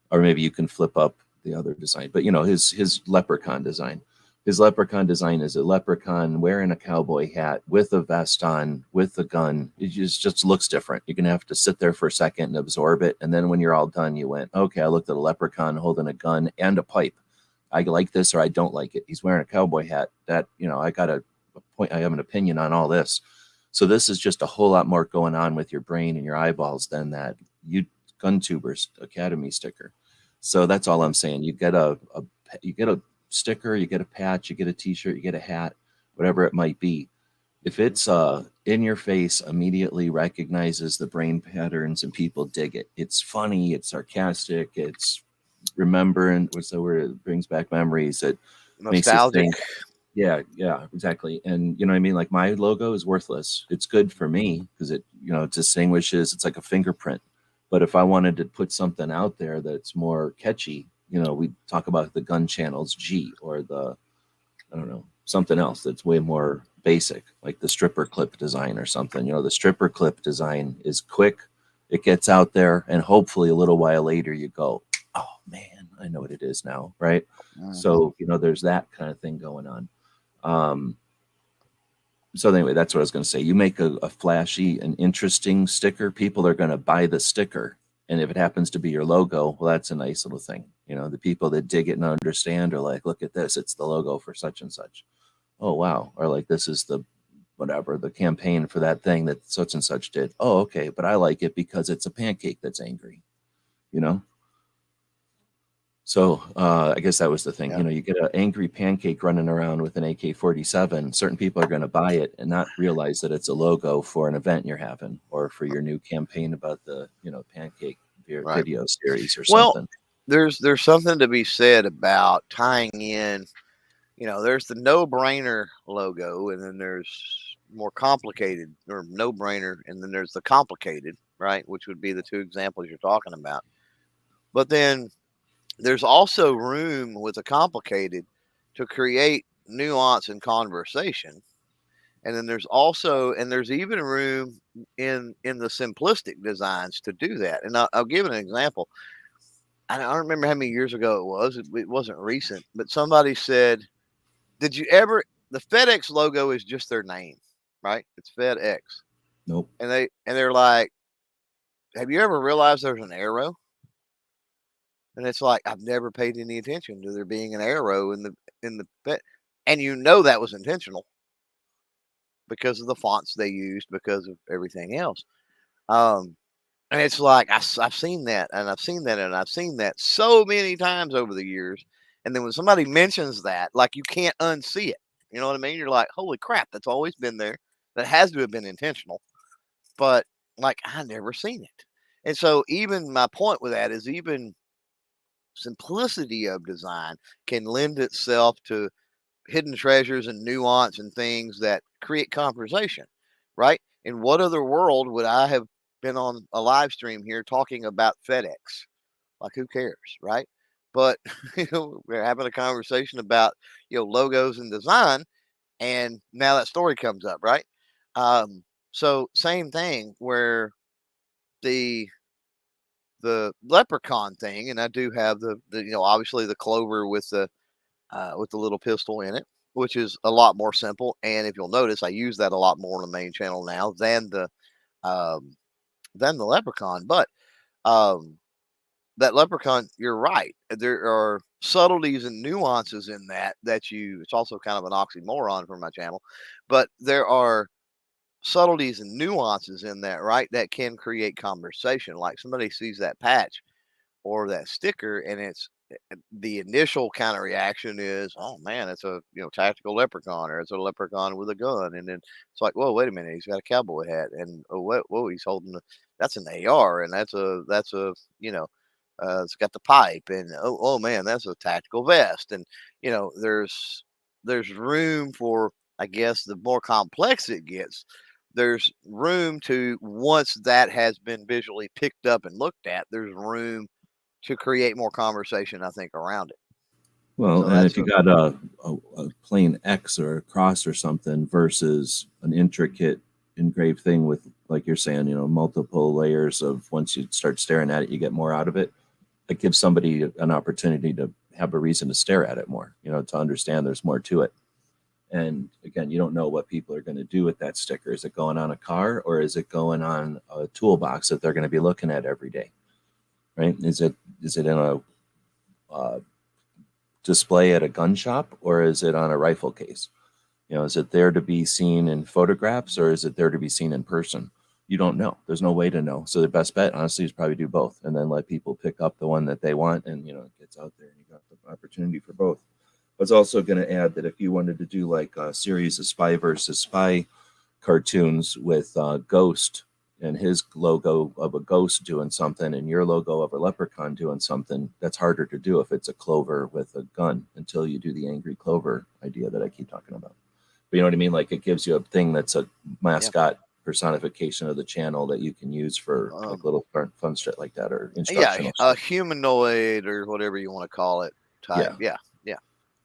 Or maybe you can flip up the other design. But his leprechaun design. His leprechaun design is a leprechaun wearing a cowboy hat with a vest on, with a gun. It just looks different. You're gonna have to sit there for a second and absorb it. And then when you're all done, you went, okay, I looked at a leprechaun holding a gun and a pipe. I like this or I don't like it. He's wearing a cowboy hat. That, I got a point. I have an opinion on all this. So this is just a whole lot more going on with your brain and your eyeballs than that GunTuber Academy sticker. So that's all I'm saying. You get a sticker, you get a patch, you get a t-shirt, you get a hat, whatever it might be. If it's in your face, immediately recognizes the brain patterns and people dig it. It's funny, it's sarcastic, it's remembering, what's the word? It brings back memories. It makes you Nostalgic. think. Yeah, exactly. And you know what I mean? Like my logo is worthless. It's good for me because it, distinguishes, it's like a fingerprint. But if I wanted to put something out there that's more catchy, we talk about the gun channels G or I don't know, something else that's way more basic, like the stripper clip design or something. The stripper clip design is quick, it gets out there, and hopefully a little while later you go, oh man, I know what it is now, right? So, there's that kind of thing going on. So anyway, that's what I was going to say. You make a flashy and interesting sticker, people are going to buy the sticker. And if it happens to be your logo, well, that's a nice little thing. The people that dig it and understand are like, look at this, it's the logo for such and such. Oh, wow. Or like, this is the whatever, the campaign for that thing that such and such did. Oh, okay. But I like it because it's a pancake that's angry, you know? So I guess that was the thing. Yeah. You get an angry pancake running around with an AK-47. Certain people are going to buy it and not realize that it's a logo for an event you're having or for your new campaign about the pancake Right. video series or Well, something. there's something to be said about tying in. There's the no-brainer logo, and then there's more complicated or no-brainer, and then there's the complicated, right? Which would be the two examples you're talking about. But then there's also room with the complicated to create nuance and conversation. And then there's even room in the simplistic designs to do that. And I'll give an example. I don't remember how many years ago it was. It wasn't recent, but somebody said, "Did you ever?" The FedEx logo is just their name, right? It's FedEx, Nope. and they're like, "Have you ever realized there's an arrow?" And it's like, I've never paid any attention to there being an arrow in the FedEx, and that was intentional. because of the fonts they used, because of everything else. Um, and it's like I've seen that, and I've seen that, and I've seen that so many times over the years. And then when somebody mentions that, like, you can't unsee it. You know what I mean? You're like, holy crap, that's always been there. That has to have been intentional. But like, I never seen it. And so even my point with that is, even simplicity of design can lend itself to hidden treasures and nuance and things that create conversation, right? In what other world would I have been on a live stream here talking about FedEx? Like, who cares, right? But we're having a conversation about logos and design, and now that story comes up, right? Um, so same thing where the leprechaun thing, and I do have the obviously the clover with the little pistol in it, which is a lot more simple. And if you'll notice, I use that a lot more on the main channel now um, than the leprechaun. But um, that leprechaun, you're right. There are subtleties and nuances in that you. It's also kind of an oxymoron for my channel, but there are subtleties and nuances in that, right? That can create conversation. Like, somebody sees that patch or that sticker, and it's the initial kind of reaction is, oh man, it's a tactical leprechaun, or it's a leprechaun with a gun. And then it's like, whoa, wait a minute, he's got a cowboy hat, and oh, whoa, he's holding that's an AR, and that's a it's got the pipe, and oh man, that's a tactical vest. And there's room for, I guess, the more complex it gets, there's room to, once that has been visually picked up and looked at, there's room to create more conversation, I think, around it. Well, So and that's if you got a plain X or a cross or something versus an intricate engraved thing with, like you're saying, multiple layers of, once you start staring at it, you get more out of it. It gives somebody an opportunity to have a reason to stare at it more, to understand there's more to it. And again, you don't know what people are going to do with that sticker. Is it going on a car, or is it going on a toolbox that they're going to be looking at every day? Right? Is it in a display at a gun shop, or is it on a rifle case? Is it there to be seen in photographs, or is it there to be seen in person? You don't know. There's no way to know. So the best bet, honestly, is probably do both, and then let people pick up the one that they want, and it gets out there, and you got the opportunity for both. I was also going to add that if you wanted to do like a series of spy versus spy cartoons with Ghost and his logo of a ghost doing something and your logo of a leprechaun doing something, that's harder to do if it's a clover with a gun, until you do the angry clover idea that I keep talking about. But you know what I mean? Like, it gives you a thing that's a mascot personification of the channel that you can use for like little fun shit like that, or instructional a stuff. humanoid, or whatever you want to call it, type. Yeah.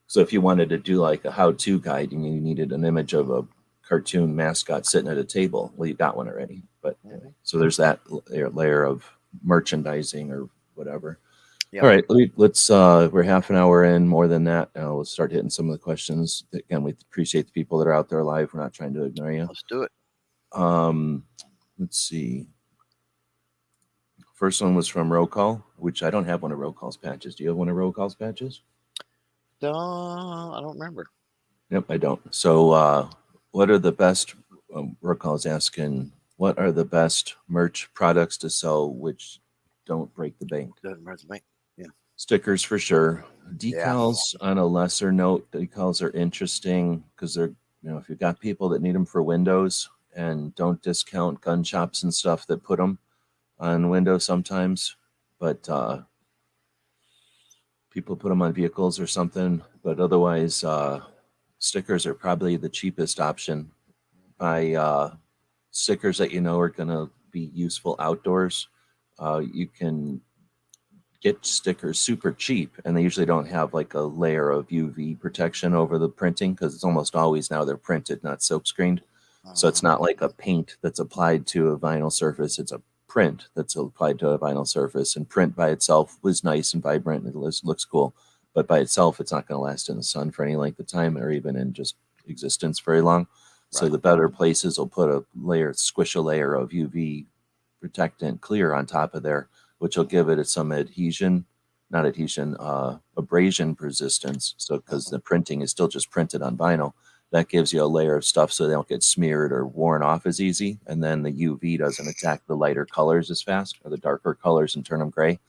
So if you wanted to do like a how-to guide and you needed an image of a cartoon mascot sitting at a table, well, you got one already. But anyway, so there's that layer of merchandising or whatever. Yep. All right, let's we're half an hour in, more than that. Now let's start hitting some of the questions. Again, we appreciate the people that are out there live. We're not trying to ignore you. Let's do it. Let's see. First one was from Roll Call, which I don't have one of Roll Call's patches. Do you have one of Roll Call's patches? I don't remember. Yep, I don't. So what are the best, Roll Call's asking, what are the best merch products to sell which don't break the bank? Doesn't break the bank. Yeah. Stickers for sure. Decals, on a lesser note, decals are interesting because they're, if you've got people that need them for windows, and don't discount gun shops and stuff that put them on windows sometimes, but people put them on vehicles or something. But otherwise, stickers are probably the cheapest option. Buy stickers that are going to be useful outdoors. You can get stickers super cheap, and they usually don't have like a layer of UV protection over the printing, because it's almost always now they're printed, not silk screened. So it's not like a paint that's applied to a vinyl surface. It's a print that's applied to a vinyl surface, and print by itself was nice and vibrant and it looks cool. But by itself, it's not going to last in the sun for any length of time, or even in just existence very long. Right. So the better places will put squish a layer of UV protectant clear on top of there, which will give it some abrasion resistance. So because the printing is still just printed on vinyl, That gives you a layer of stuff so they don't get smeared or worn off as easy. And then the UV doesn't attack the lighter colors as fast, or the darker colors, and turn them gray.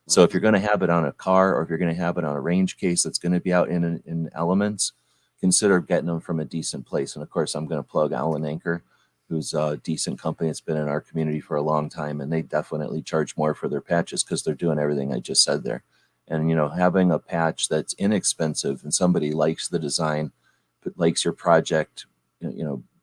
So if you're going to have it on a car, or if you're going to have it on a range case that's going to be out in elements, consider getting them from a decent place. And of course, I'm going to plug Allen Anchor, who's a decent company that's been in our community for a long time, and they definitely charge more for their patches because they're doing everything I just said there. And having a patch that's inexpensive and somebody likes the design, likes your project,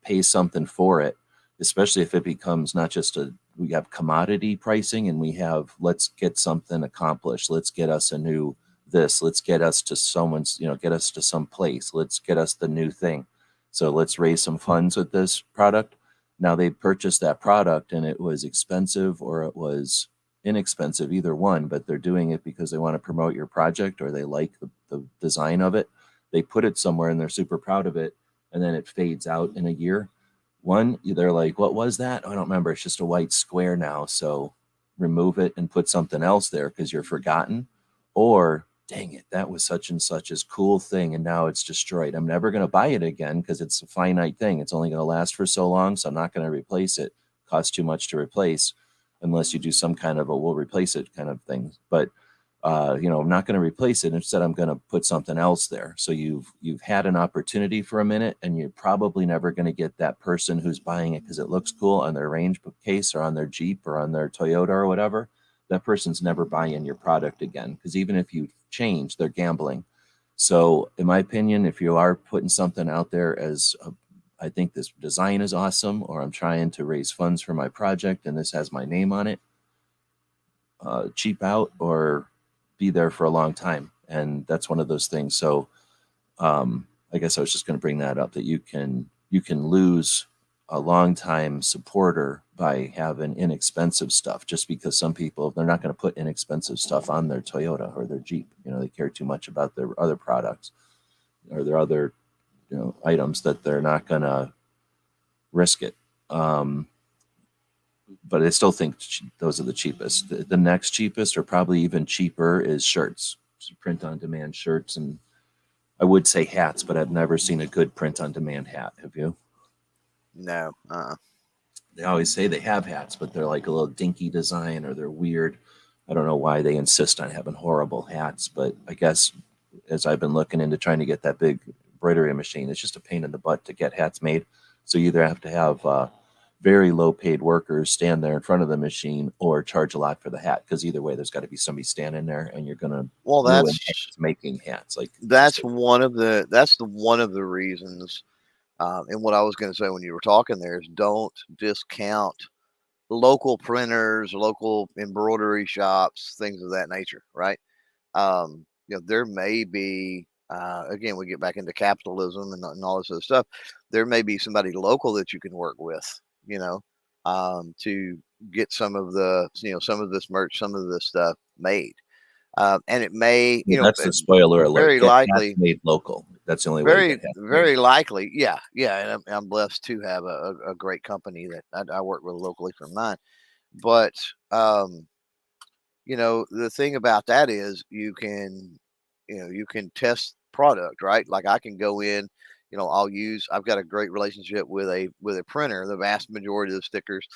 pays something for it, especially if it becomes not just we have commodity pricing, and we have, let's get something accomplished. Let's get us a new this. Let's get us to someone's, get us to some place. Let's get us the new thing. So let's raise some funds with this product. Now they purchased that product and it was expensive or it was inexpensive, either one, but they're doing it because they want to promote your project or they like the design of it. They put it somewhere and they're super proud of it, and then it fades out in a year. One, they're like, what was that? Oh, I don't remember. It's just a white square now. So remove it and put something else there because you're forgotten. Or, dang it, that was such and such as cool thing, and now it's destroyed. I'm never going to buy it again because it's a finite thing. It's only going to last for so long, so I'm not going to replace it. Costs too much to replace unless you do some kind of a we'll replace it kind of thing. But I'm not going to replace it. Instead, I'm going to put something else there. So you've had an opportunity for a minute, and you're probably never going to get that person who's buying it because it looks cool on their range case or on their Jeep or on their Toyota or whatever. That person's never buying your product again, because even if you change, they're gambling. So in my opinion, if you are putting something out there I think this design is awesome, or I'm trying to raise funds for my project and this has my name on it, cheap out or be there for a long time. And that's one of those things. So I guess I was just going to bring that up, that you can lose a long time supporter by having inexpensive stuff, just because some people, they're not going to put inexpensive stuff on their Toyota or their Jeep. They care too much about their other products or their other items that they're not going to risk it. But I still think those are the cheapest. The next cheapest, or probably even cheaper, is shirts. Print on demand shirts, and I would say hats, but I've never seen a good print on demand hat. Have you? No. They always say they have hats, but they're like a little dinky design, or they're weird. I don't know why they insist on having horrible hats, but I guess as I've been looking into trying to get that big embroidery machine, it's just a pain in the butt to get hats made. So you either have to have very low paid workers stand there in front of the machine or charge a lot for the hat, because either way there's got to be somebody standing there, and you're going to ruin making hats. Like that's one of the reasons. And what I was going to say when you were talking there is, don't discount local printers, local embroidery shops, things of that nature, right? There may be, again, we get back into capitalism and all this other stuff. There may be somebody local that you can work with, to get some of this merch, some of this stuff made. And it may, that's the spoiler alert. Very likely made local. That's the only way. Very likely, yeah. And I'm blessed to have a great company that I work with locally from mine. But the thing about that is you can test product, right? Like I can go in, I've got a great relationship with a printer. The vast majority of the stickers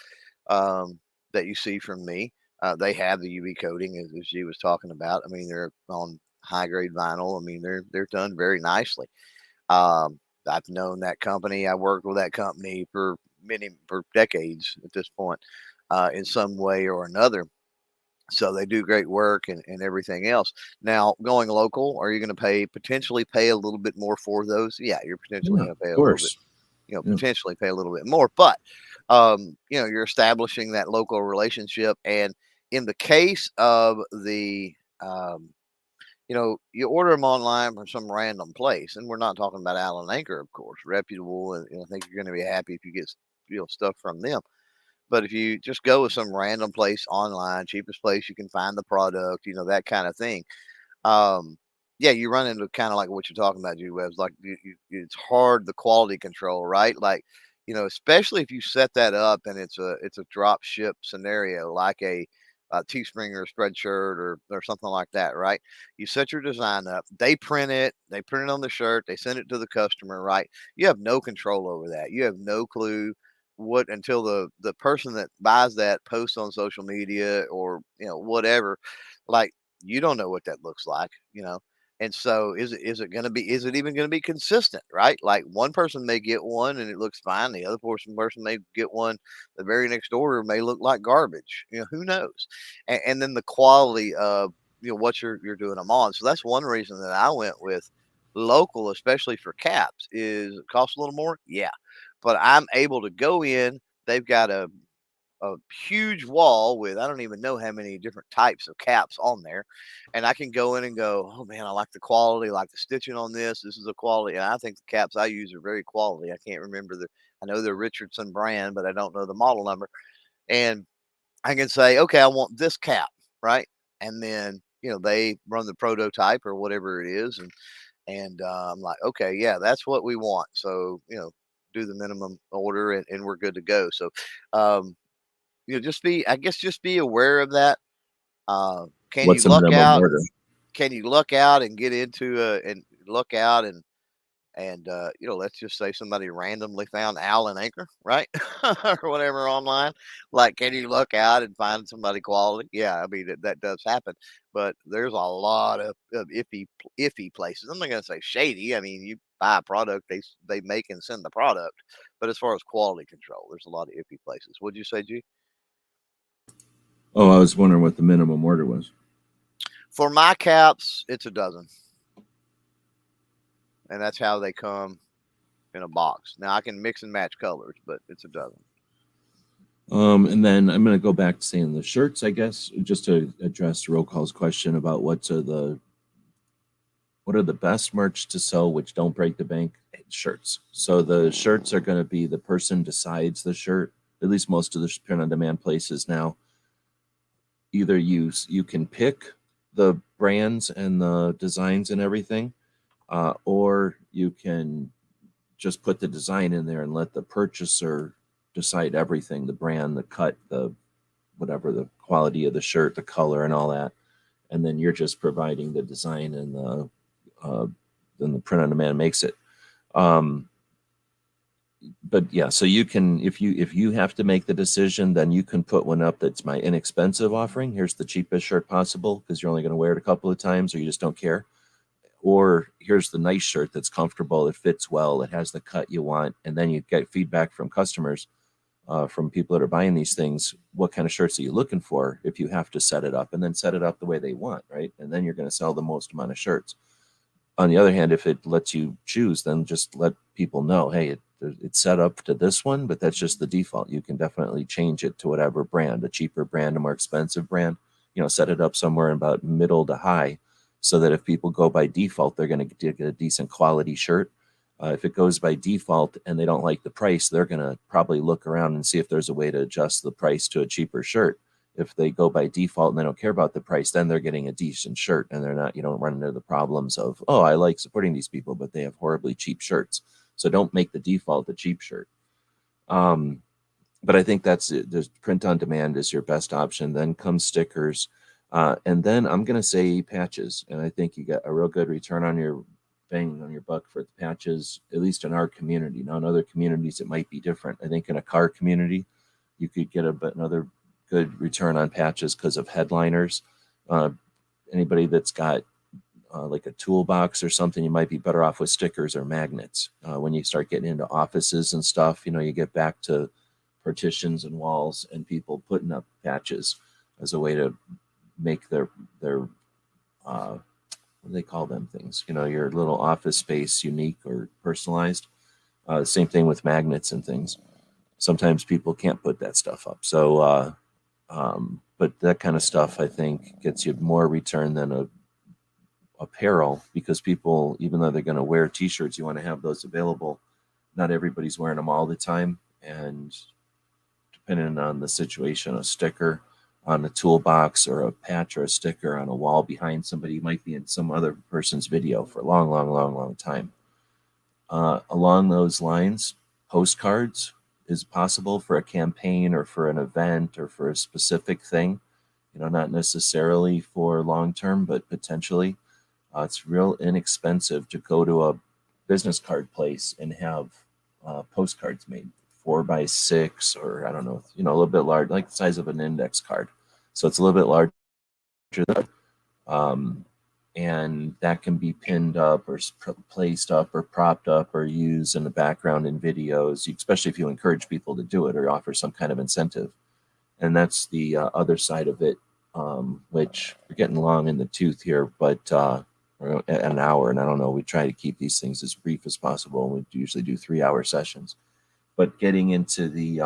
that you see from me, they have the UV coating, as she was talking about. I mean, they're on high grade vinyl. I mean, they're done very nicely. I've known that company. I worked with that company for decades at this point, in some way or another. So they do great work and everything else. Now, going local, are you going to potentially pay a little bit more for those? Yeah, you're potentially going to pay a little bit, potentially pay a little bit more, but you're establishing that local relationship. And in the case of the, you order them online from some random place, and we're not talking about Allen Anchor, of course, reputable, and I think you're going to be happy if you get stuff from them. But if you just go with some random place online, cheapest place you can find the product, that kind of thing. Yeah, you run into kind of like what you're talking about, G-Webs. Like it's hard, the quality control, right? Like, especially if you set that up and it's a drop ship scenario, like a Teespring or Spreadshirt or something like that, right? You set your design up, they print it on the shirt, they send it to the customer, right? You have no control over that. You have no clue what until the person that buys that posts on social media or whatever, like you don't know what that looks like, and so is it going to be is it even going to be consistent, right? Like one person may get one and it looks fine, the other person may get one, the very next order may look like garbage, who knows? And then the quality of what you're doing them on. So that's one reason that I went with local, especially for caps. Is it costs a little more? Yeah, but I'm able to go in. They've got a huge wall with I don't even know how many different types of caps on there. And I can go in and go, oh man, I like the quality, I like the stitching on this. This is a quality. And I think the caps I use are very quality. I can't remember I know they're Richardson brand, but I don't know the model number. And I can say, okay, I want this cap, right? And then, they run the prototype or whatever it is. And I'm like, okay, yeah, that's what we want. So, do the minimum order and we're good to go. So, um, just be aware of that. Can you What's the luck minimum out? order? Can you luck out and get into and luck out and let's just say somebody randomly found Allen Anchor, right? Or whatever online. Like, can you luck out and find somebody quality? Yeah, I mean that does happen, but there's a lot of iffy places. I'm not gonna say shady. I mean, you buy a product, they make and send the product, but as far as quality control, there's a lot of iffy places. What'd you say, G? Oh, I was wondering what the minimum order was. For my caps, it's a dozen, and that's how they come in a box. Now I can mix and match colors, but it's a dozen. And then I'm going to go back to saying the shirts, I guess, just to address Roll Call's question about what are the best merch to sell which don't break the bank. Shirts. So the shirts are going to be the person decides the shirt. At least most of the print on demand places now. Either you can pick the brands and the designs and everything, or you can just put the design in there and let the purchaser decide everything, the brand, the cut, the whatever, the quality of the shirt, the color, and all that. And then you're just providing the design and then the print on demand makes it. But yeah, so you can, if you have to make the decision, then you can put one up that's my inexpensive offering. Here's the cheapest shirt possible because you're only going to wear it a couple of times or you just don't care. Or here's the nice shirt that's comfortable, it fits well, it has the cut you want, and then you get feedback from customers, from people that are buying these things. What kind of shirts are you looking for? If you have to set it up, and then set it up the way they want, right? And then you're going to sell the most amount of shirts. On the other hand, if it lets you choose, then just let people know, hey, it's set up to this one, but that's just the default. You can definitely change it to whatever brand, a cheaper brand, a more expensive brand. Set it up somewhere about middle to high, so that if people go by default, they're going to get a decent quality shirt. If it goes by default and they don't like the price, they're going to probably look around and see if there's a way to adjust the price to a cheaper shirt. If they go by default and they don't care about the price, then they're getting a decent shirt, and they're not, you don't run into the problems of, oh, I like supporting these people, but they have horribly cheap shirts. So don't make the default the cheap shirt. But I think that's it. There's print on demand is your best option. Then comes stickers. And then I'm going to say patches. And I think you get a real good return on your bang on your buck for the patches, at least in our community. Now, in other communities, it might be different. I think in a car community, you could get another good return on patches because of headliners. Anybody that's got like a toolbox or something, you might be better off with stickers or magnets. When you start getting into offices and stuff, you get back to partitions and walls and people putting up patches as a way to make their what do they call them things? Your little office space unique or personalized. Same thing with magnets and things. Sometimes people can't put that stuff up. So, but that kind of stuff, I think, gets you more return than a apparel, because people, even though they're going to wear t-shirts, you want to have those available. Not everybody's wearing them all the time. And depending on the situation, a sticker on a toolbox or a patch or a sticker on a wall behind somebody might be in some other person's video for a long, long, long, long time. Along those lines, postcards is possible for a campaign or for an event or for a specific thing. not necessarily for long term, but potentially. It's real inexpensive to go to a business card place and have postcards made 4x6, or I don't know, a little bit large, like the size of an index card. So it's a little bit larger than, and that can be pinned up or placed up or propped up or used in the background in videos, especially if you encourage people to do it or offer some kind of incentive. And that's the other side of it, which we're getting long in the tooth here, but an hour, and I don't know, we try to keep these things as brief as possible. We usually do 3-hour sessions, but getting into the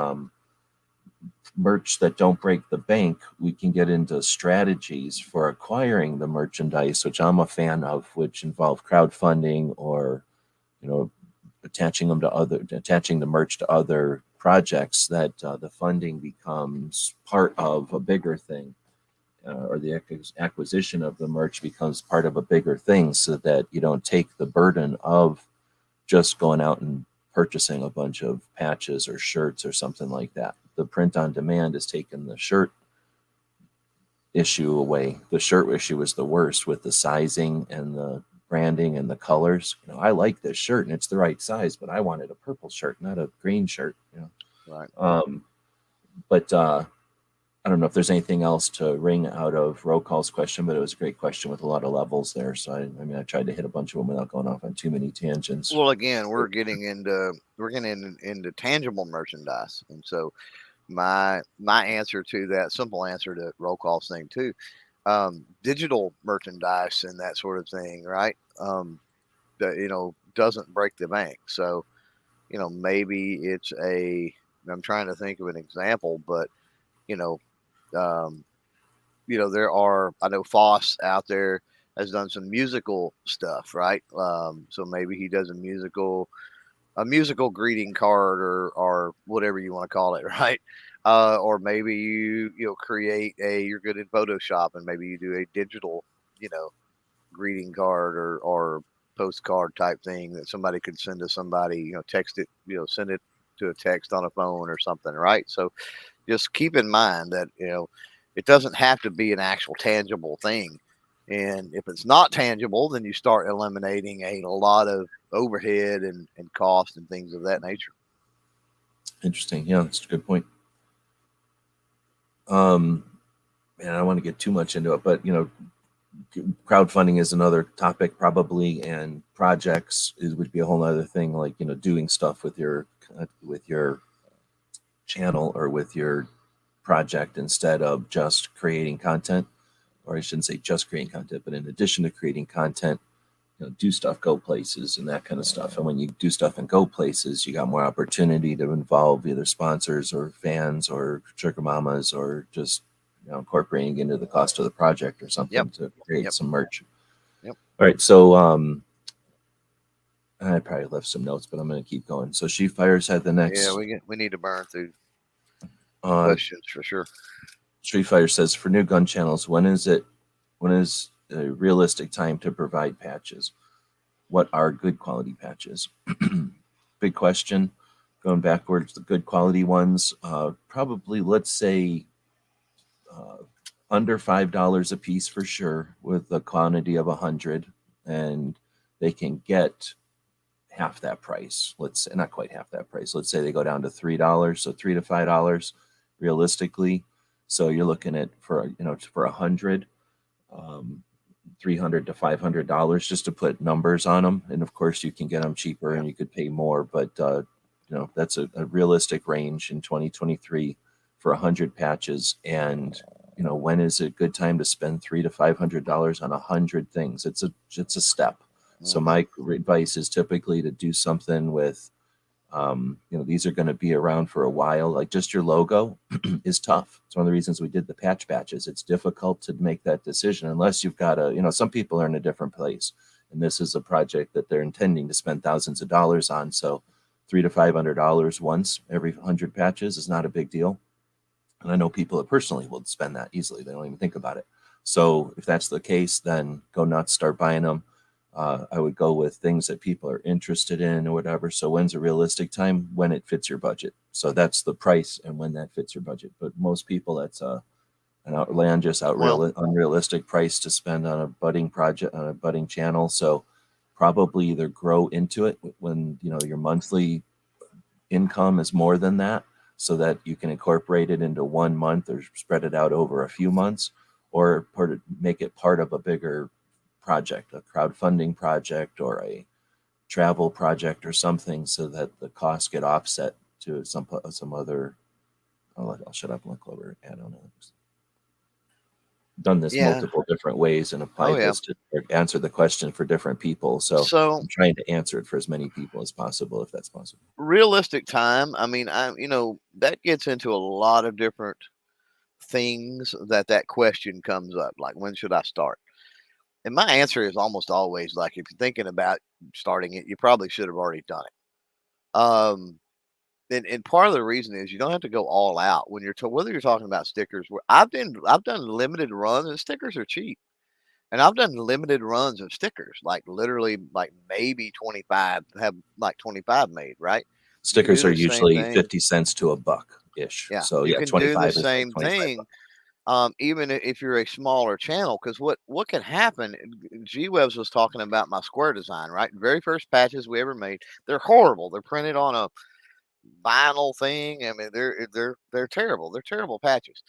merch that don't break the bank, we can get into strategies for acquiring the merchandise, which I'm a fan of, which involve crowdfunding or, attaching the merch to other projects that the funding becomes part of a bigger thing, or the acquisition of the merch becomes part of a bigger thing, so that you don't take the burden of just going out and purchasing a bunch of patches or shirts or something like that. The print on demand has taken the shirt issue away. The shirt issue is the worst with the sizing and the branding and the colors. I like this shirt and it's the right size, but I wanted a purple shirt, not a green shirt. Right. But I don't know if there's anything else to wring out of Roll Call's question, but it was a great question with a lot of levels there. So I tried to hit a bunch of them without going off on too many tangents. Well, again, we're getting into tangible merchandise, and so my answer to that simple answer to Roll Call's thing too, digital merchandise and that sort of thing, right? That doesn't break the bank. So maybe it's I'm trying to think of an example, but there are, I know Foss out there has done some musical stuff, right? So maybe he does a musical greeting card, or whatever you want to call it, right? Or maybe you create you're good in Photoshop, and maybe you do a digital, greeting card or postcard type thing that somebody could send to somebody, text it, send it to a text on a phone or something, right? So just keep in mind that, it doesn't have to be an actual tangible thing. And if it's not tangible, then you start eliminating a lot of overhead and cost and things of that nature. Interesting. Yeah, that's a good point. Man, I don't want to get too much into it, but crowdfunding is another topic probably, and projects would be a whole other thing, like doing stuff with your channel or with your project instead of just creating content. Or I shouldn't say just creating content, but in addition to creating content, do stuff, go places, and that kind of stuff. And when you do stuff and go places, you got more opportunity to involve either sponsors or fans or sugar mamas, or just incorporating into the cost of the project or something to create some merch. Yep. All right, so I probably left some notes, but I'm going to keep going. So She Fires had the next. Yeah, we need to burn through questions for sure. Street Fighter says, for new gun channels, when is a realistic time to provide patches? What are good quality patches? Big question. Going backwards, the good quality ones, probably, let's say, under $5 a piece for sure, with a quantity of 100, and they can get half that price. Let's say, not quite half that price. Let's say they go down to $3, so $3 to $5 realistically. So you're looking at for 100, $300 to $500, just to put numbers on them. And of course, you can get them cheaper and you could pay more, but that's a realistic range in 2023 for 100 patches. And when is a good time to spend $300 to $500 on 100 things? It's a step. So my advice is typically to do something with, these are going to be around for a while. Like, just your logo is tough. It's one of the reasons we did the patches. It's difficult to make that decision unless you've got some people are in a different place, and this is a project that they're intending to spend thousands of dollars on. So $300 to $500 once every 100 patches is not a big deal. And I know people that personally will spend that easily. They don't even think about it. So if that's the case, then go nuts, start buying them. I would go with things that people are interested in or whatever. So when's a realistic time? When it fits your budget. So that's the price and when that fits your budget. But most people, that's a an outlandish, Well, unrealistic price to spend on a budding project, on a budding channel. So probably either grow into it when your monthly income is more than that, so that you can incorporate it into 1 month or spread it out over a few months, or make it part of a bigger project, a crowdfunding project or a travel project or something, so that the costs get offset to some other. I'll shut up and let Clover add on it. Done this yeah. multiple different ways and Oh, applied yeah. this to answer the question for different people. So So I'm trying to answer it for as many people as possible, if that's possible. realistic time, I mean, that gets into a lot of different things that question comes up. Like, when should I start? And my answer is almost always like, if you're thinking about starting it, you probably should have already done it. And part of the reason is you don't have to go all out when whether you're talking about stickers. Where I've done limited runs, and stickers are cheap. And I've done limited runs of stickers, like literally like maybe 25, have like 25 made, right? You can do Stickers are the same usually thing. 50 cents to a buck ish. Yeah, So you yeah, can do the 25 is like same 25 thing, bucks. even if you're a smaller channel. Because what can happen? G-Webs was talking about my square design, right? Very first patches we ever made. They're horrible. They're printed on a vinyl thing. I mean, they're terrible. They're terrible patches.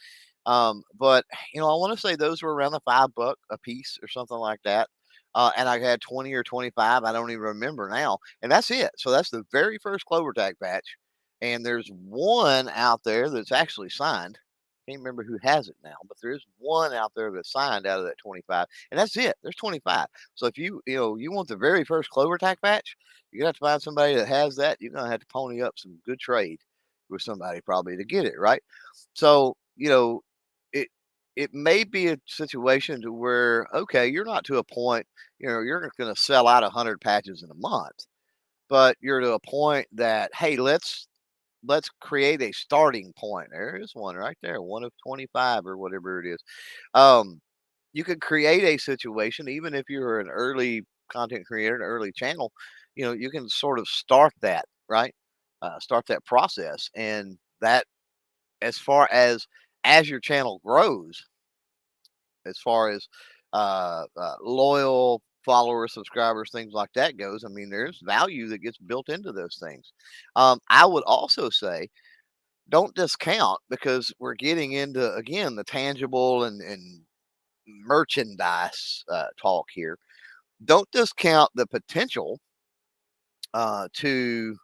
But I want to say those were around the $5 a piece or something like that. And I had 20 or 25. I don't even remember now. And that's it. So that's the very first Clover Tag patch. And there's one out there that's actually signed. Can't remember who has it now, but there is one out there that's signed out of that 25, and that's it. There's 25. So if you want the very first Clover Tag patch, you're gonna have to find somebody that has that. You're gonna have to pony up some good trade with somebody probably to get it, right? So, it it may be a situation to where, okay, you're not to a point, you're not gonna sell out 100 patches in a month, but you're to a point that, hey, let's create a starting point. There is one right there, one of 25 or whatever it is. Um, you could create a situation, even if you're an early content creator, an early channel, you can sort of start that, right? Start that process. And that, as far as your channel grows, as far as loyal followers, subscribers, things like that goes, I mean, there's value that gets built into those things. I would also say, don't discount, because we're getting into, again, the tangible and merchandise talk here. Don't discount the potential to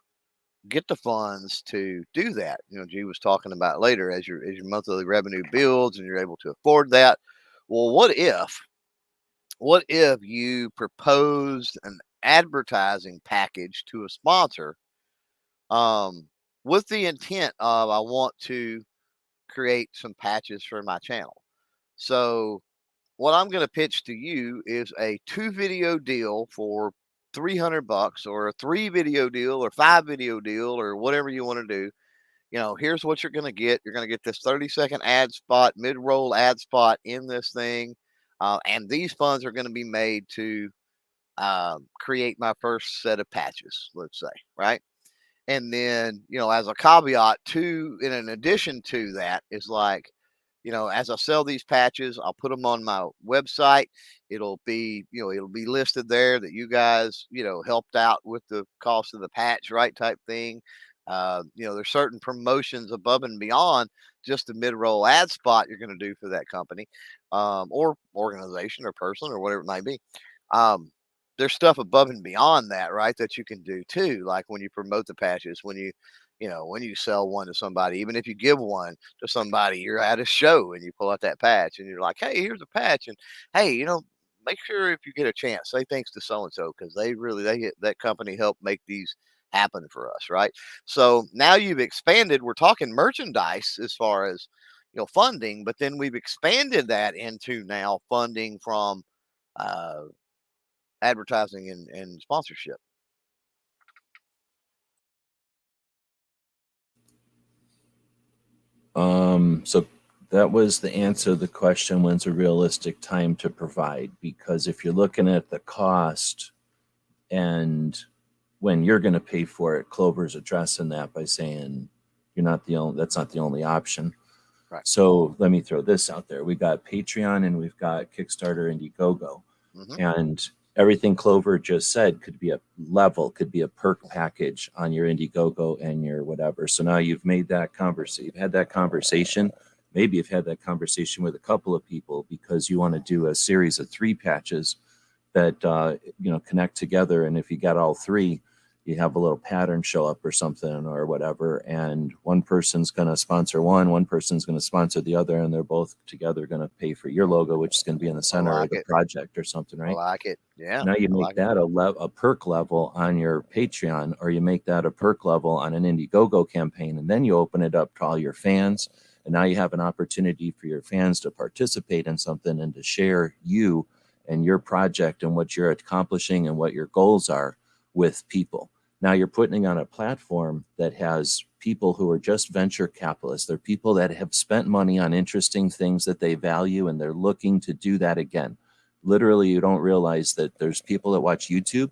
get the funds to do that. G was talking about later, as your monthly revenue builds and you're able to afford that. Well, what if you proposed an advertising package to a sponsor, um, with the intent of, I want to create some patches for my channel. So what I'm going to pitch to you is a 2 video deal for $300, or a 3 video deal, or 5 video deal, or whatever you want to do. Here's what you're going to get. You're going to get this 30-second ad spot, mid-roll ad spot in this thing. And these funds are going to be made to create my first set of patches, let's say, right? And then, as a caveat to, in addition to that, is like, as I sell these patches, I'll put them on my website. It'll be listed there that you guys, helped out with the cost of the patch, right? Type thing. There's certain promotions above and beyond just the mid-roll ad spot you're going to do for that company, or organization or person or whatever it might be. There's stuff above and beyond that, right? That you can do too. Like when you promote the patches, when you sell one to somebody, even if you give one to somebody, you're at a show and you pull out that patch and you're like, hey, here's a patch. And hey, make sure if you get a chance, say thanks to so and so, because that company helped make these happen for us, right? So now you've expanded. We're talking merchandise as far as funding, but then we've expanded that into now funding from uh, advertising and sponsorship. So that was the answer to the question, when's a realistic time to provide? Because if you're looking at the cost and when you're going to pay for it, Clover's addressing that by saying that's not the only option. Right. So let me throw this out there. We've got Patreon and we've got Kickstarter, Indiegogo. Mm-hmm. And everything Clover just said could be a level, could be a perk package on your Indiegogo and your whatever. So now you've made that conversation, you've had that conversation. Maybe you've had that conversation with a couple of people because you want to do a series of 3 patches that connect together. And if you got all 3, you have a little pattern show up or something or whatever. And one person's going to sponsor one person's going to sponsor the other, and they're both together going to pay for your logo, which is going to be in the I center of like the it. project or something, I right? like it. Yeah. Now you I make like it. that a perk level on your Patreon, or you make that a perk level on an Indiegogo campaign, and then you open it up to all your fans. And now you have an opportunity for your fans to participate in something and to share you and your project and what you're accomplishing and what your goals are with people. Now you're putting on a platform that has people who are just venture capitalists. They're people that have spent money on interesting things that they value, and they're looking to do that again. Literally, you don't realize that there's people that watch YouTube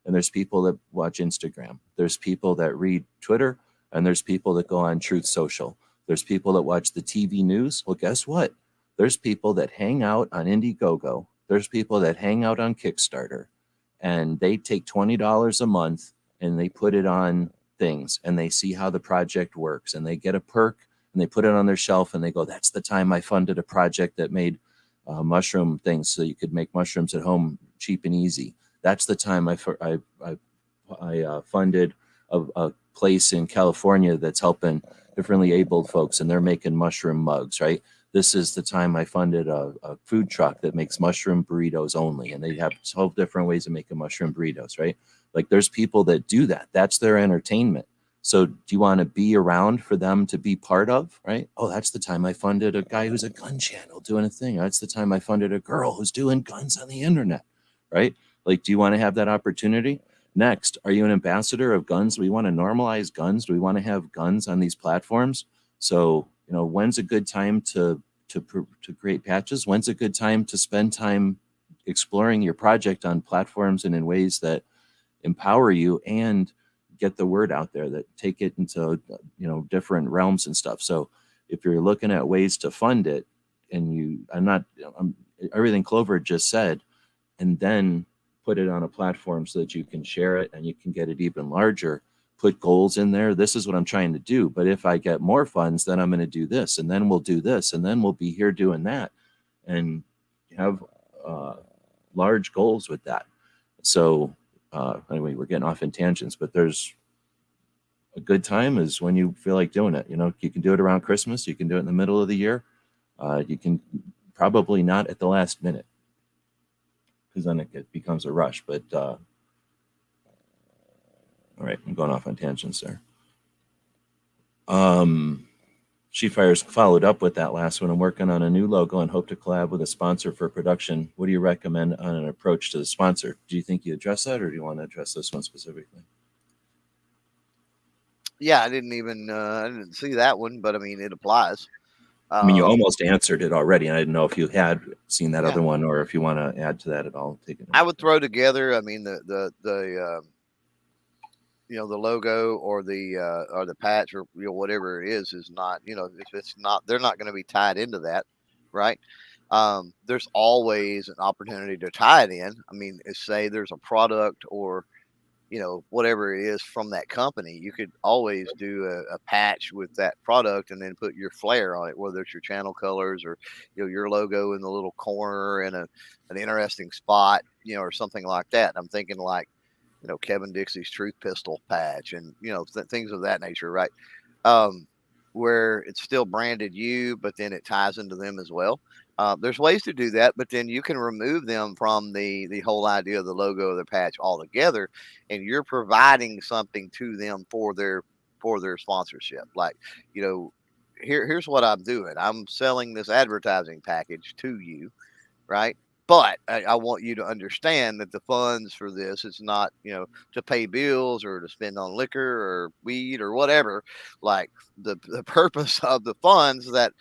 and there's people that watch Instagram. There's people that read Twitter and there's people that go on Truth Social. There's people that watch the TV news. Well, guess what? There's people that hang out on Indiegogo. There's people that hang out on Kickstarter, and they take $20 a month and they put it on things and they see how the project works and they get a perk and they put it on their shelf and they go, that's the time I funded a project that made mushroom things so you could make mushrooms at home cheap and easy. That's the time I funded a place in California that's helping differently abled folks, and they're making mushroom mugs, right? This is the time I funded a food truck that makes mushroom burritos only, and they have 12 different ways of making mushroom burritos, right? Like there's people that do that. That's their entertainment. So do you want to be around for them to be part of, right? Oh, that's the time I funded a guy who's a gun channel doing a thing. That's the time I funded a girl who's doing guns on the internet, right? Like, do you want to have that opportunity? Next, are you an ambassador of guns? Do we want to normalize guns? Do we want to have guns on these platforms? So, when's a good time to create patches? When's a good time to spend time exploring your project on platforms and in ways that empower you and get the word out there, that take it into different realms and stuff. So if you're looking at ways to fund it, and I'm everything Clover just said, and then put it on a platform so that you can share it and you can get it even larger, put goals in there. This is what I'm trying to do, but if I get more funds, then I'm going to do this, and then we'll do this, and then we'll be here doing that, and have large goals with that. So anyway, we're getting off in tangents, but there's a good time is when you feel like doing it. You can do it around Christmas. You can do it in the middle of the year. You can probably not at the last minute, because then it becomes a rush. But all right, I'm going off on tangents there. Sheetfire's followed up with that last one. I'm working on a new logo and hope to collab with a sponsor for production. What do you recommend on an approach to the sponsor? Do you think you address that, or do you want to address this one specifically? Yeah, I didn't see that one, but I mean, it applies. I mean, you almost answered it already, and I didn't know if you had seen that Yeah. other one or if you want to add to that at all. I would throw together. I mean, the the logo or the patch or whatever it is not, if it's not, they're not going to be tied into that, right? There's always an opportunity to tie it in. I mean, say there's a product or whatever it is from that company, you could always do a patch with that product and then put your flair on it, whether it's your channel colors or your logo in the little corner and an interesting spot, or something like that. I'm thinking like Kevin Dixie's Truth Pistol patch and things of that nature, right? Where it's still branded you, but then it ties into them as well. There's ways to do that, but then you can remove them from the whole idea of the logo of the patch altogether, and you're providing something to them for their sponsorship. Like, here's what I'm doing. I'm selling this advertising package to you, right? But I want you to understand that the funds for this is not, to pay bills or to spend on liquor or weed or whatever. Like the purpose of the funds that,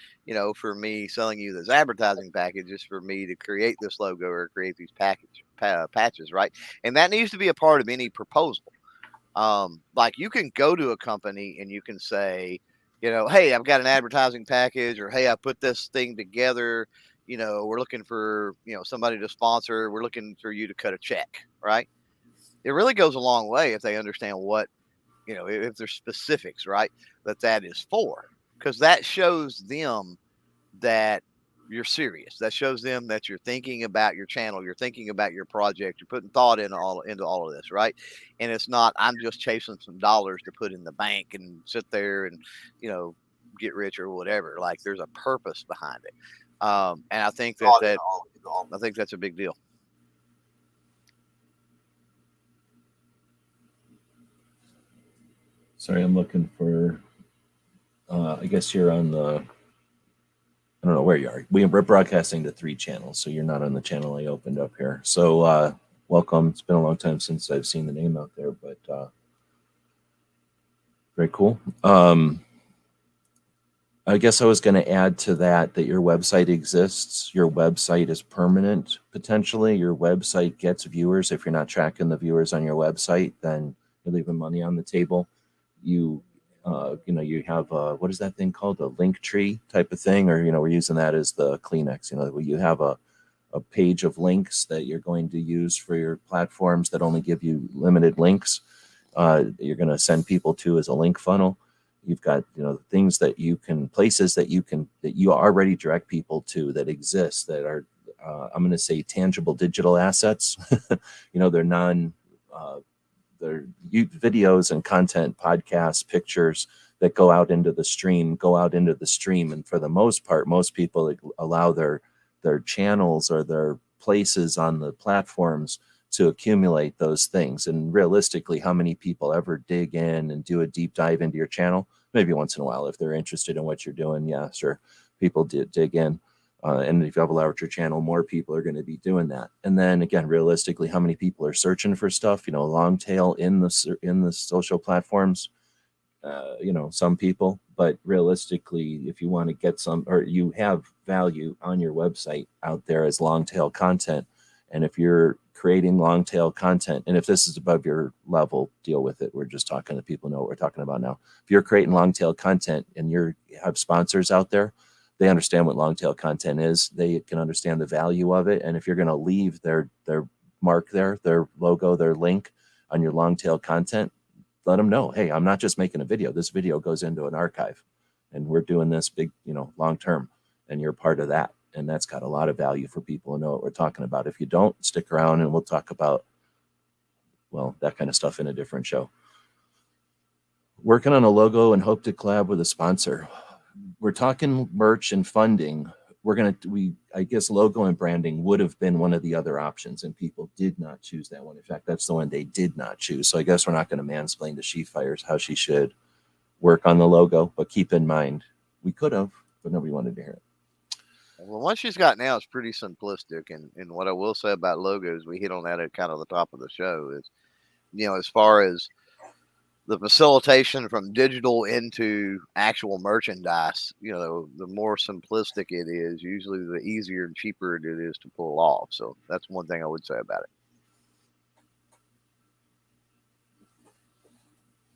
for me selling you this advertising package is for me to create this logo or create these patches, right? And that needs to be a part of any proposal. Like you can go to a company and you can say, Hey, I've got an advertising package, or hey, I put this thing together. We're looking for, somebody to sponsor. We're looking for you to cut a check, right? It really goes a long way if they understand what, if there's specifics, right? That is for, because that shows them that you're serious. That shows them that you're thinking about your channel, you're thinking about your project, you're putting thought into all of this, right? And it's not, I'm just chasing some dollars to put in the bank and sit there and, you know, get rich or whatever. Like, there's a purpose behind it. And I think I think that's a big deal. Sorry, I'm looking for. I guess you're on the. I don't know where you are. We're broadcasting to 3 channels, so you're not on the channel I opened up here. So welcome. It's been a long time since I've seen the name out there, but very cool. I guess I was going to add to that your website exists. Your website is permanent, potentially. Your website gets viewers. If you're not tracking the viewers on your website, then you're leaving money on the table. You you have what is that thing called? A link tree type of thing, or we're using that as the Kleenex. You have a page of links that you're going to use for your platforms that only give you limited links. You're going to send people to as a link funnel. You've got things that you can, places that you already direct people to, that exist, that are I'm going to say tangible digital assets. They're non they're videos and content, podcasts, pictures that go out into the stream. And for the most part, most people allow their channels or their places on the platforms to accumulate those things. And realistically, how many people ever dig in and do a deep dive into your channel? Maybe once in a while, if they're interested in what you're doing. Yeah, sure, people dig in. And if you have a larger channel, more people are going to be doing that. And then again, realistically, how many people are searching for stuff? Long tail in the social platforms. Some people, but realistically, if you want to get some, or you have value on your website out there as long tail content, and if you're creating long tail content, and if this is above your level, deal with it. We're just talking to people who know what we're talking about now. If you're creating long tail content and you have sponsors out there, they understand what long tail content is. They can understand the value of it. And if you're going to leave their mark there, their logo, their link on your long tail content, let them know, hey, I'm not just making a video. This video goes into an archive, and we're doing this big, long term, and you're part of that. And that's got a lot of value for people who know what we're talking about. If you don't, stick around and we'll talk about, well, that kind of stuff in a different show. Working on a logo and hope to collab with a sponsor. We're talking merch and funding. I guess logo and branding would have been one of the other options, and people did not choose that one. In fact, that's the one they did not choose. So I guess we're not going to mansplain to She Fires how she should work on the logo, but keep in mind, we could have, but nobody wanted to hear it. Well, what she's got now is pretty simplistic. And what I will say about logos, we hit on that at kind of the top of the show, is, as far as the facilitation from digital into actual merchandise, the more simplistic it is, usually the easier and cheaper it is to pull off. So that's one thing I would say about it.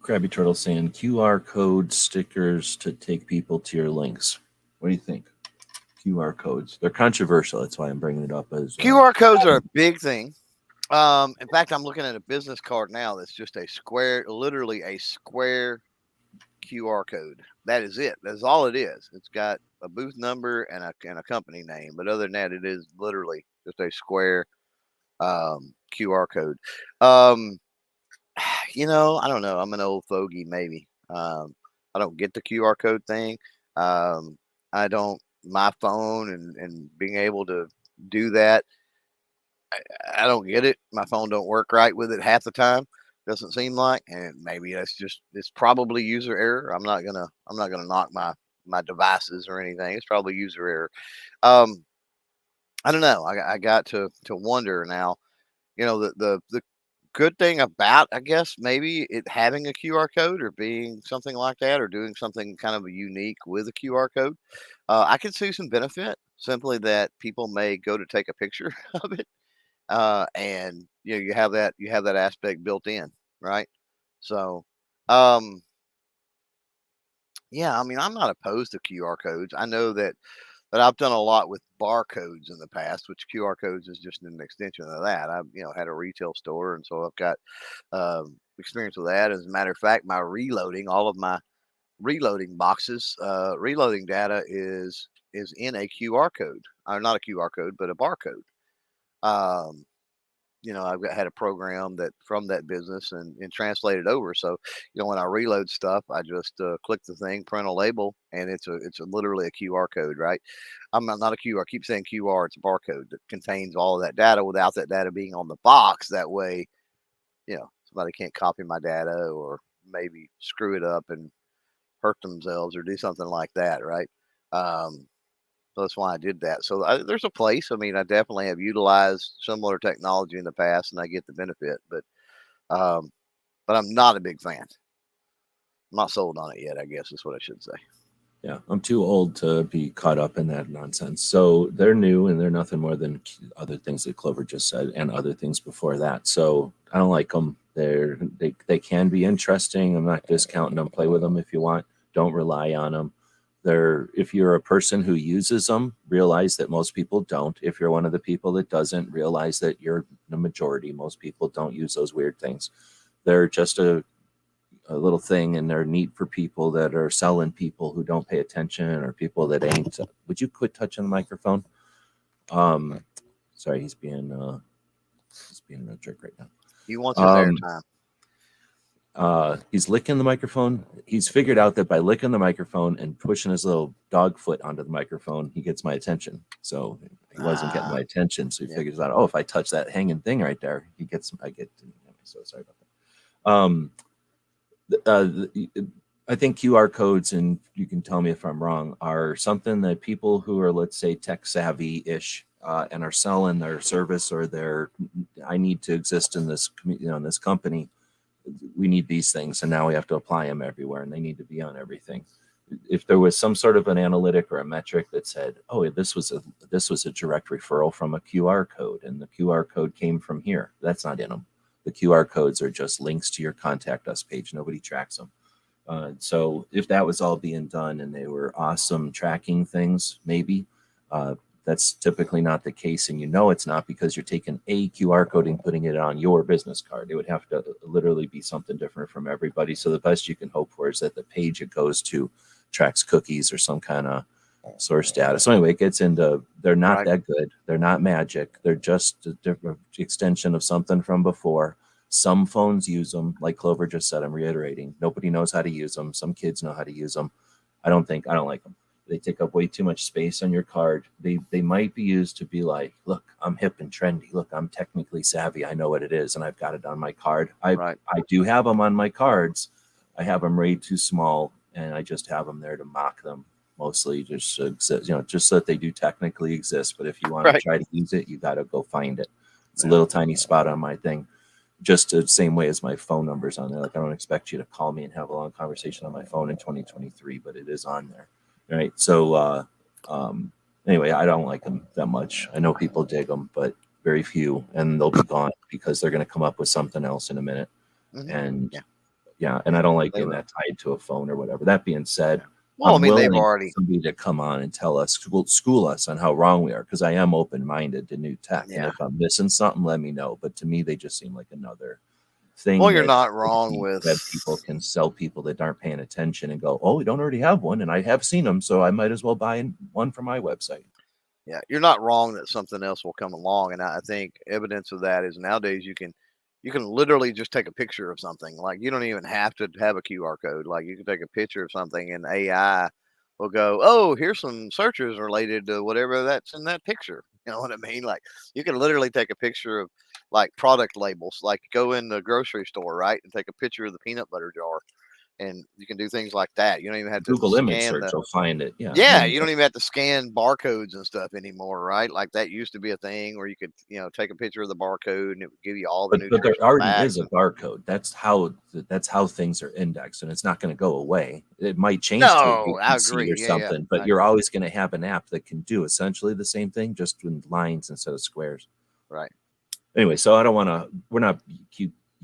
Krabby Turtle saying QR code stickers to take people to your links. What do you think? QR codes. They're controversial. That's why I'm bringing it up as QR codes are a big thing. In fact, I'm looking at a business card now that's just a square, literally a square QR code. That is it. That's all it is. It's got a booth number and a company name, but other than that, it is literally just a square QR code. I don't know. I'm an old fogey, maybe. I don't get the QR code thing. I don't. My phone and being able to do that, I don't get it. My phone don't work right with it half the time. Doesn't seem like, and maybe it's probably user error. I'm not gonna knock my devices or anything. It's probably user error. Um, I don't know. I got to wonder now. The good thing about, I guess, maybe it having a QR code or being something like that, or doing something kind of unique with a QR code, I can see some benefit. Simply that people may go to take a picture of it, and you have that aspect built in, right? So, um, Yeah, I mean, I'm not opposed to QR codes. I know that I've done a lot with barcodes in the past, which QR codes is just an extension of that. I've had a retail store, and so I've got experience with that. As a matter of fact, all of my reloading boxes, reloading data is in a QR code, or not a QR code, but a barcode. Um, had a program that from that business and translate it over. So, when I reload stuff, I just click the thing, print a label, and literally a QR code, right? I'm not a QR. I keep saying QR. It's a barcode that contains all of that data without that data being on the box. That way, somebody can't copy my data or maybe screw it up and hurt themselves or do something like that, right? Um, so that's why I did that. So there's a place. I mean, I definitely have utilized similar technology in the past, and I get the benefit. Um, but I'm not a big fan. I'm not sold on it yet, I guess is what I should say. Yeah, I'm too old to be caught up in that nonsense. So they're new and they're nothing more than other things that Clover just said and other things before that. So I don't like them. They can be interesting. I'm not discounting them. Play with them if you want. Don't rely on them. If you're a person who uses them, realize that most people don't. If you're one of the people that doesn't, realize that you're the majority. Most people don't use those weird things. They're just a little thing, and they're neat for people that are selling people who don't pay attention or people that ain't. Would you quit touching the microphone? Sorry, he's being a jerk right now. He wants his airtime. He's licking the microphone. He's figured out that by licking the microphone and pushing his little dog foot onto the microphone, he gets my attention. So he wasn't getting my attention. So he figures out, if I touch that hanging thing right there, I get. So sorry about that. I think QR codes, and you can tell me if I'm wrong, are something that people who are, let's say, tech savvy-ish and are selling their service or I need to exist in this, in this company. We need these things, and now we have to apply them everywhere, and they need to be on everything. If there was some sort of an analytic or a metric that said, this was a direct referral from a QR code, and the QR code came from here, that's not in them. The QR codes are just links to your contact us page. Nobody tracks them. So if that was all being done and they were awesome tracking things, maybe that's typically not the case. And it's not, because you're taking a QR code and putting it on your business card. It would have to literally be something different from everybody. So the best you can hope for is that the page it goes to tracks cookies or some kind of source data. So anyway, it gets into, they're not that good. They're not magic. They're just a different extension of something from before. Some phones use them, like Clover just said. I'm reiterating. Nobody knows how to use them. Some kids know how to use them. I don't like them. They take up way too much space on your card. They might be used to be like, look, I'm hip and trendy. Look, I'm technically savvy. I know what it is, and I've got it on my card. I do have them on my cards. I have them way too small, and I just have them there to mock them. Mostly just just so that they do technically exist. But if you want to try to use it, you got to go find it. It's a little tiny spot on my thing, just the same way as my phone number's on there. Like, I don't expect you to call me and have a long conversation on my phone in 2023, but it is on there, right? So anyway, I don't like them that much. I know people dig them, but very few, and they'll be gone because they're going to come up with something else in a minute. And and I don't like getting that tied to a phone or whatever. That being said, well, they've already somebody to come on and tell us, school us on how wrong we are, because I am open-minded to new tech. And if I'm missing something, let me know. But to me, they just seem like another thing. Well, you're not wrong with that people can sell people that aren't paying attention and go, we don't already have one, and I have seen them, so I might as well buy one for my website. Yeah, you're not wrong that something else will come along, and I think evidence of that is nowadays you can literally just take a picture of something. Like, you don't even have to have a QR code. Like, you can take a picture of something and AI will go, here's some searches related to whatever that's in that picture. You know what I mean? Like, you can literally take a picture of like product labels, like go in the grocery store, right, and take a picture of the peanut butter jar. And you can do things like that. You don't even have to Google image search will find it. Yeah, you don't even have to scan barcodes and stuff anymore, right? Like, that used to be a thing where you could, take a picture of the barcode and it would give you all the new. But there already is a barcode. That's how things are indexed, and it's not going to go away. It might change to a UPC or something, but you're always going to have an app that can do essentially the same thing, just with lines instead of squares. Right. Anyway, so I don't want to. We're not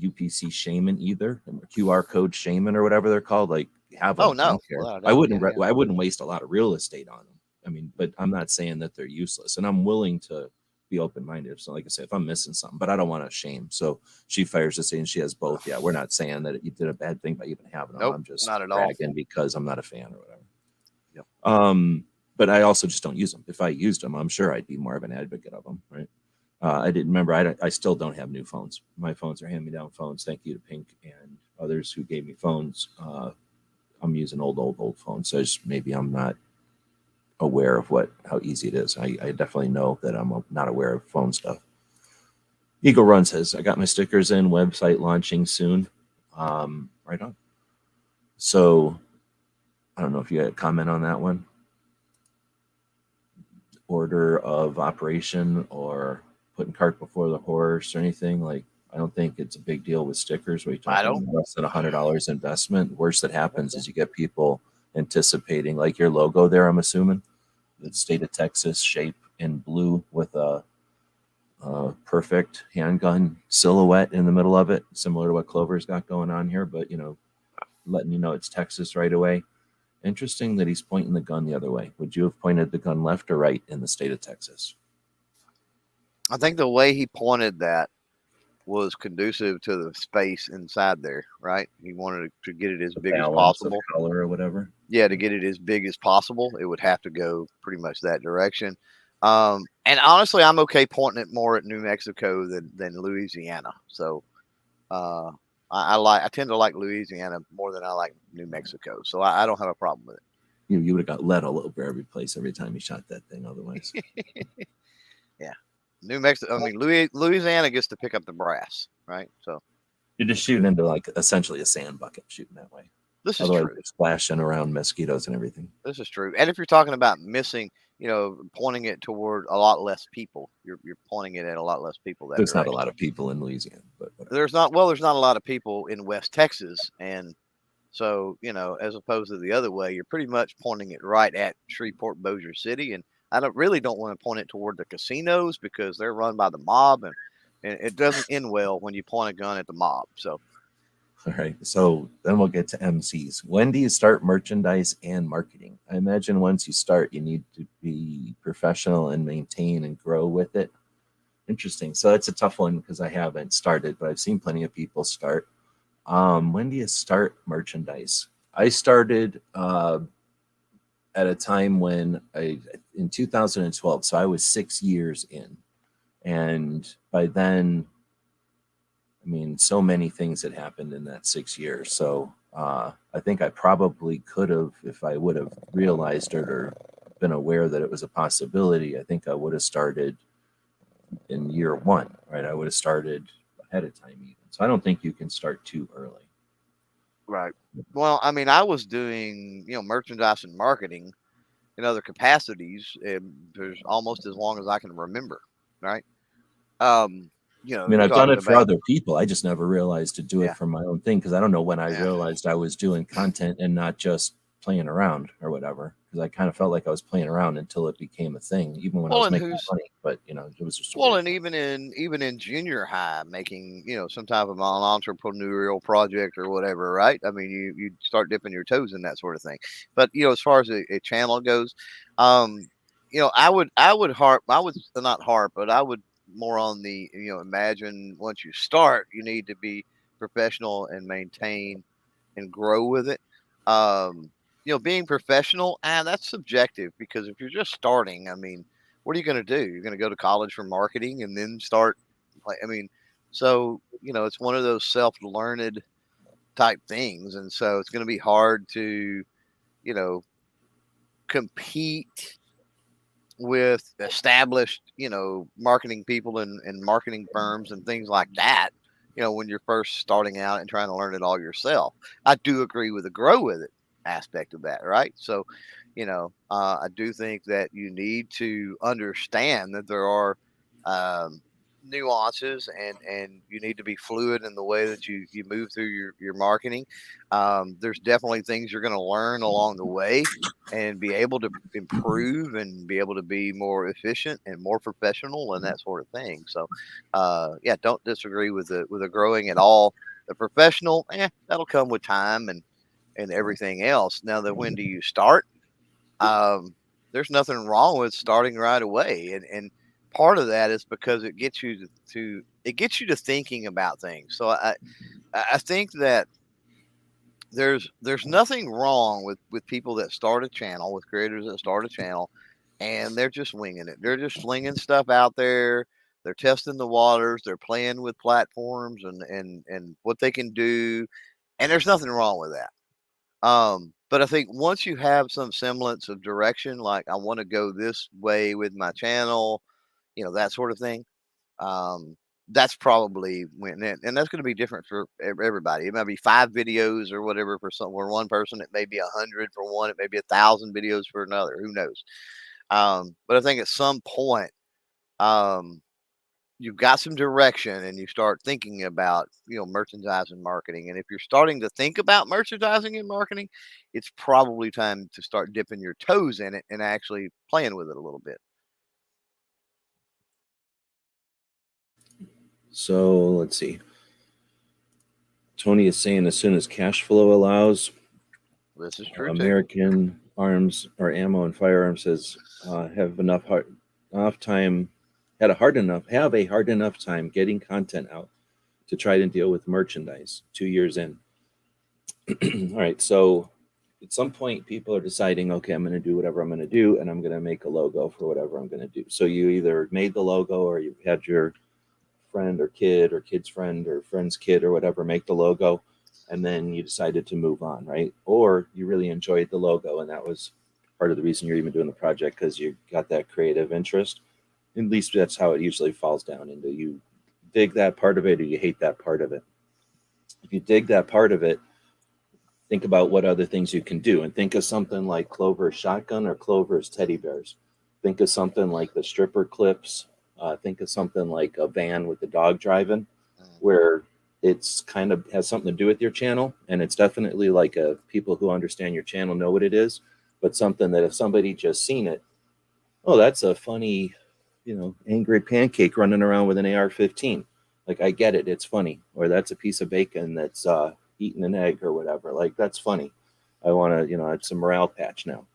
UPC shaming either, QR code shaming or whatever they're called. Like, have Oh, them. I no, don't care. without a I doubt. wouldn't. Yeah, yeah. I wouldn't waste a lot of real estate on them. I mean, but I'm not saying that they're useless, and I'm willing to be open minded. So, like I said, if I'm missing something, but I don't want to shame. So she fires to saying she has both. Yeah, we're not saying that you did a bad thing by even having them. Nope, I'm just not at all. bragging because I'm not a fan or whatever. Yep. But I also just don't use them. If I used them, I'm sure I'd be more of an advocate of them, right? I didn't remember. I still don't have new phones. My phones are hand-me-down phones. Thank you to Pink and others who gave me phones. I'm using old phones, so maybe I'm not aware of how easy it is. I definitely know that I'm not aware of phone stuff. Eagle Run says, I got my stickers in, website launching soon. Right on. So I don't know if you had a comment on that one. Order of operation or putting cart before the horse or anything. Like, I don't think it's a big deal with stickers. We're I talking don't. less than $100 investment. Worst that happens is you get people anticipating, like your logo there, I'm assuming, the state of Texas shape in blue with a perfect handgun silhouette in the middle of it, similar to what Clover's got going on here, but letting you know it's Texas right away. Interesting that he's pointing the gun the other way. Would you have pointed the gun left or right in the state of Texas? I think the way he pointed that was conducive to the space inside there, right? He wanted to get it as The big as balance of possible. color or whatever. Yeah, to get it as big as possible, it would have to go pretty much that direction. And honestly, I'm okay pointing it more at New Mexico than Louisiana. So uh, I tend to like Louisiana more than I like New Mexico. So I don't have a problem with You would have got lead all over every place every time you shot that thing. Otherwise, it. Yeah, New Mexico. I mean, Louisiana gets to pick up the brass, right? So you're just shooting into like essentially a sand bucket shooting that way. this is Otherwise, true. you're splashing around mosquitoes and everything. This is true. And if you're talking about missing, pointing it toward a lot less people, you're pointing it at a lot less people that There's not a direction. lot of people in Louisiana, but whatever. There's not a lot of people in West Texas, and so as opposed to the other way, you're pretty much pointing it right at Shreveport, Bossier City, and I don't want to point it toward the casinos because they're run by the mob, and it doesn't end well when you point a gun at the mob. So All right. So then we'll get to MCs. When do you start merchandise and marketing? I imagine once you start, you need to be professional and maintain and grow with it. Interesting. So that's a tough one because I haven't started, but I've seen plenty of people start. When do you start merchandise? I started at a time when in 2012. So I was 6 years in. And by then, I mean, so many things had happened in that 6 years. So I think I probably could have, if I would have realized it or been aware that it was a possibility, I think I would have started in year one, right? I would have started ahead of time even. So I don't think you can start too early. right. Well, I mean, I was doing merchandise and marketing in other capacities for almost as long as I can remember, right? I mean, You're I've done talking it for about, other people. I just never realized to do it yeah, for my own thing because I don't know when I yeah. realized I was doing content and not just playing around or whatever. Because I kind of felt like I was playing around until it became a thing, even when I Well, was and making money. But it was just a well, weird and time. even in junior high, making some type of an entrepreneurial project or whatever, right? I mean, you start dipping your toes in that sort of thing. But as far as a channel goes, um, I would not harp, but I would more on the imagine once you start, you need to be professional and maintain and grow with it. Um, being professional, that's subjective because if you're just starting, I mean, what are you going to do? You're going to go to college for marketing and then start. I mean, so it's one of those self-learned type things, and so it's going to be hard to you know compete with established marketing people and marketing firms and things like that. When you're first starting out and trying to learn it all yourself. I do agree with the grow with it aspect of that, right? So I do think that you need to understand that there are um, nuances and you need to be fluid in the way that you move through your marketing. There's definitely things you're going to learn along the way and be able to improve and be able to be more efficient and more professional and that sort of thing. So yeah, don't disagree with the growing at all. The professional, that'll come with time and everything else. Now, when do you start? There's nothing wrong with starting right away, and part of that is because it gets you to thinking about things. So I think that there's nothing wrong with people that start a channel, with creators that start a channel, and they're just winging it. They're just flinging stuff out there. They're testing the waters. They're playing with platforms and what they can do, and there's nothing wrong with that. But I think once you have some semblance of direction, like I want to go this way with my channel, that sort of thing. Um, that's probably when, and that's going to be different for everybody. It might be 5 videos or whatever for one person. It may be 100 for one. It may be 1,000 videos for another. Who knows? But I think at some point, um, you've got some direction and you start thinking about merchandise and marketing. And if you're starting to think about merchandising and marketing, it's probably time to start dipping your toes in it and actually playing with it a little bit. So let's see. Tony is saying as soon as cash flow allows. This is true too. American Arms or Ammo and Firearms says have a hard enough time getting content out to try to deal with merchandise 2 years in. All right, so at some point people are deciding, okay, I'm going to do whatever I'm going to do, and I'm going to make a logo for whatever I'm going to do. So you either made the logo or you had your friend or kid's friend or friend's kid or whatever make the logo, and then you decided to move on, right? Or you really enjoyed the logo, and that was part of the reason you're even doing the project, because you got that creative interest. At least that's how it usually falls down into. You dig that part of it or you hate that part of it. If you dig that part of it, think about what other things you can do, and think of something like Clover's shotgun or Clover's teddy bears. Think of something like the stripper clips. Think of something like a van with the dog driving, where it's kind of has something to do with your channel, and it's definitely like people who understand your channel know what it is, but something that if somebody just seen it, oh, that's a funny, angry pancake running around with an AR-15. Like, I get it, it's funny. Or that's a piece of bacon that's eating an egg or whatever. Like, that's funny. I want to, it's a morale patch now.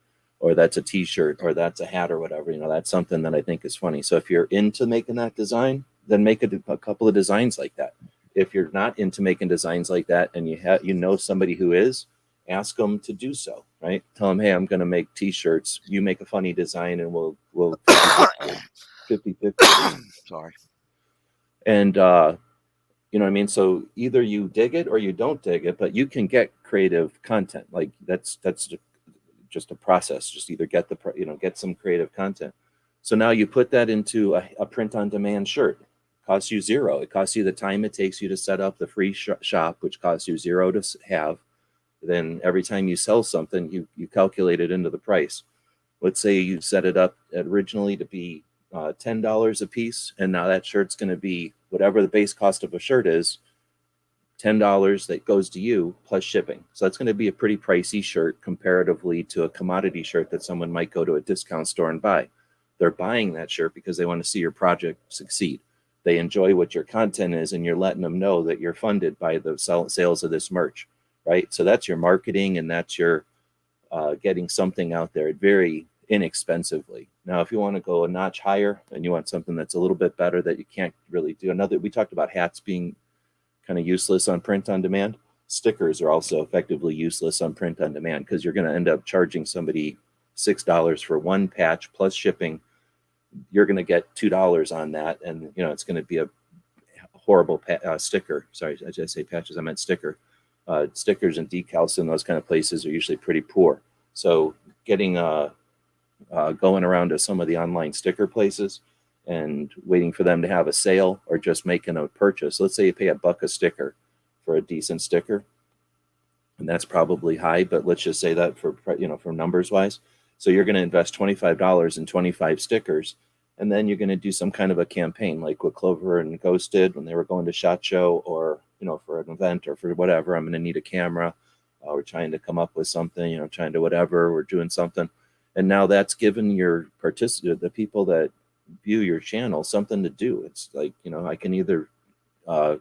Or that's a t-shirt, or that's a hat or whatever. That's something that I think is funny. So if you're into making that design, then make a couple of designs like that. If you're not into making designs like that and you know somebody who is, ask them to do so, right? Tell them, hey, I'm going to make t-shirts. You make a funny design and we'll 50-50. Sorry. And, you know what I mean? So either you dig it or you don't dig it, but you can get creative content. Like that's just a process. Just either get get some creative content. So now you put that into a print-on-demand shirt. Costs you $0. It costs you the time it takes you to set up the free shop, which costs you $0 to have. Then every time you sell something, you calculate it into the price. Let's say you set it up originally to be $10 a piece, and now that shirt's going to be whatever the base cost of a shirt is, $10 that goes to you plus shipping. So that's going to be a pretty pricey shirt comparatively to a commodity shirt that someone might go to a discount store and buy. They're buying that shirt because they want to see your project succeed. They enjoy what your content is, and you're letting them know that you're funded by the sales of this merch, right? So that's your marketing, and that's your getting something out there very inexpensively. Now, if you want to go a notch higher and you want something that's a little bit better that you can't really do, we talked about hats being kind of useless on print on demand. Stickers are also effectively useless on print on demand because you're going to end up charging somebody $6 for one patch plus shipping. You're going to get $2 on that, and it's going to be a horrible sticker. Sorry, I just say patches. I meant sticker. Stickers and decals in those kind of places are usually pretty poor. So getting going around to some of the online sticker places and waiting for them to have a sale or just making a purchase. Let's say you pay $1 a sticker for a decent sticker, and that's probably high, but let's just say that for numbers wise. So you're going to invest $25 in 25 stickers, and then you're going to do some kind of a campaign like what Clover and Ghost did when they were going to SHOT Show, or for an event or for whatever. I'm going to need a camera. We're trying to come up with something, trying to whatever. We're doing something, and now that's given your the people that view your channel something to do. It's like I can either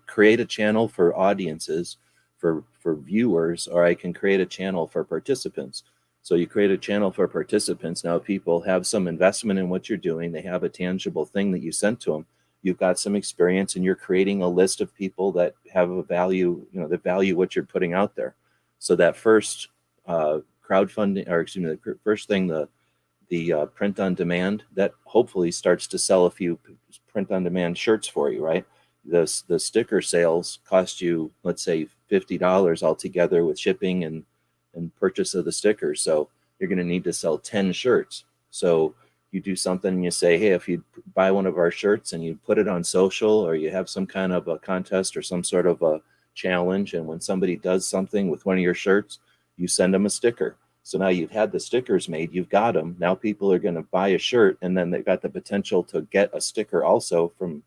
create a channel for audiences for viewers, or I can create a channel for participants. So you create a channel for participants. Now people have some investment in what you're doing. They have a tangible thing that you sent to them. You've got some experience, and you're creating a list of people that have a value, that value what you're putting out there. So that first crowdfunding, or excuse me, the first thing, the print on demand, that hopefully starts to sell a few print on demand shirts for you, right? The sticker sales cost you, let's say, $50 altogether with shipping and purchase of the stickers. So you're going to need to sell 10 shirts. So you do something and you say, hey, if you buy one of our shirts and you put it on social, or you have some kind of a contest or some sort of a challenge, and when somebody does something with one of your shirts, you send them a sticker. So now you've had the stickers made, you've got them. Now people are going to buy a shirt, and then they've got the potential to get a sticker also from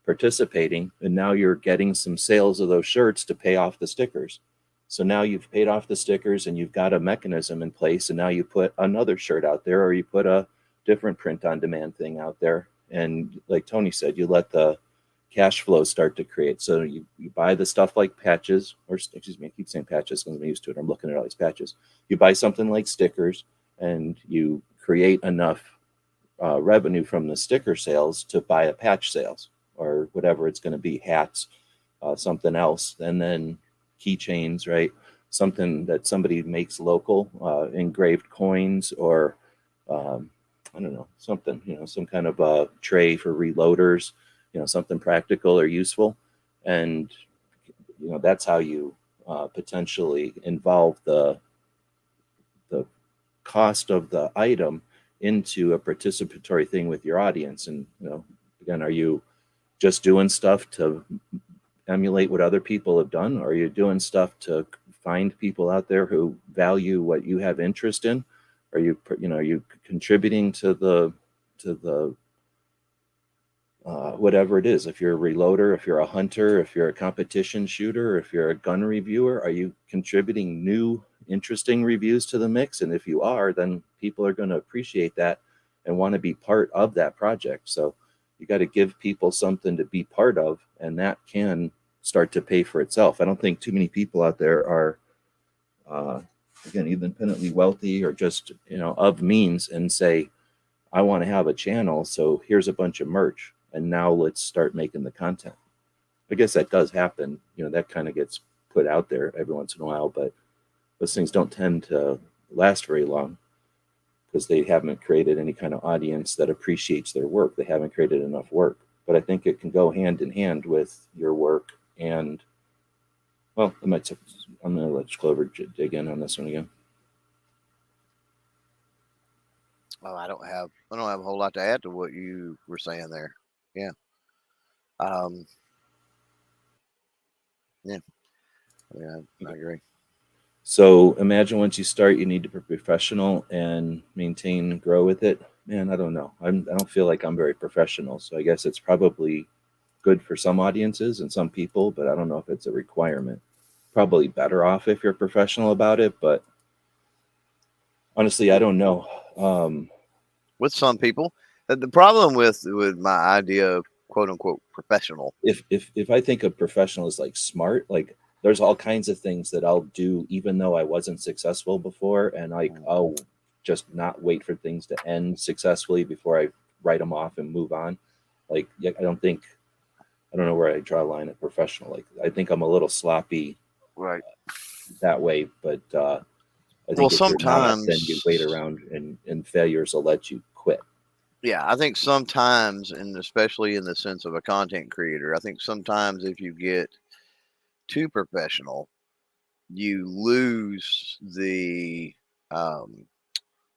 participating. And now you're getting some sales of those shirts to pay off the stickers. So now you've paid off the stickers and you've got a mechanism in place. And now you put another shirt out there, or you put a different print on demand thing out there. And like Tony said, you let the cash flow start to create. So you buy the stuff like patches, or excuse me, I keep saying patches because I'm used to it. I'm looking at all these patches. You buy something like stickers, and you create enough revenue from the sticker sales to buy a patch sales, or whatever it's going to be, hats, something else, and then keychains, right? Something that somebody makes local, engraved coins, or I don't know, something, some kind of a tray for reloaders, something practical or useful. And, that's how you potentially involve the cost of the item into a participatory thing with your audience. And, again, are you just doing stuff to emulate what other people have done? Or are you doing stuff to find people out there who value what you have interest in? Are you contributing to the whatever it is? If you're a reloader, if you're a hunter, if you're a competition shooter, if you're a gun reviewer, are you contributing new, interesting reviews to the mix? And if you are, then people are going to appreciate that and want to be part of that project. So you got to give people something to be part of, and that can start to pay for itself. I don't think too many people out there are, again, independently wealthy or just, of means, and say, I want to have a channel, so here's a bunch of merch, and now let's start making the content. I guess that does happen. That kind of gets put out there every once in a while, but those things don't tend to last very long because they haven't created any kind of audience that appreciates their work. They haven't created enough work. But I think it can go hand in hand with your work. And, well, I'm going to let Clover dig in on this one again. Oh, I don't have a whole lot to add to what you were saying there. Yeah. Yeah. I agree. So imagine once you start, you need to be professional and maintain and grow with it. Man, I don't know. I don't feel like I'm very professional. So I guess it's probably good for some audiences and some people, but I don't know if it's a requirement. Probably better off if you're professional about it, but honestly, I don't know. With some people, the problem with my idea of quote unquote professional. If I think of professional as like smart, like there's all kinds of things that I'll do even though I wasn't successful before, and I'll just not wait for things to end successfully before I write them off and move on. Like I don't know where I draw a line at professional. Like I think I'm a little sloppy, right, that way, but I think if sometimes you're not, then you wait around and failures will let you quit. Yeah, I think sometimes, and especially in the sense of a content creator, I think sometimes if you get too professional, you lose the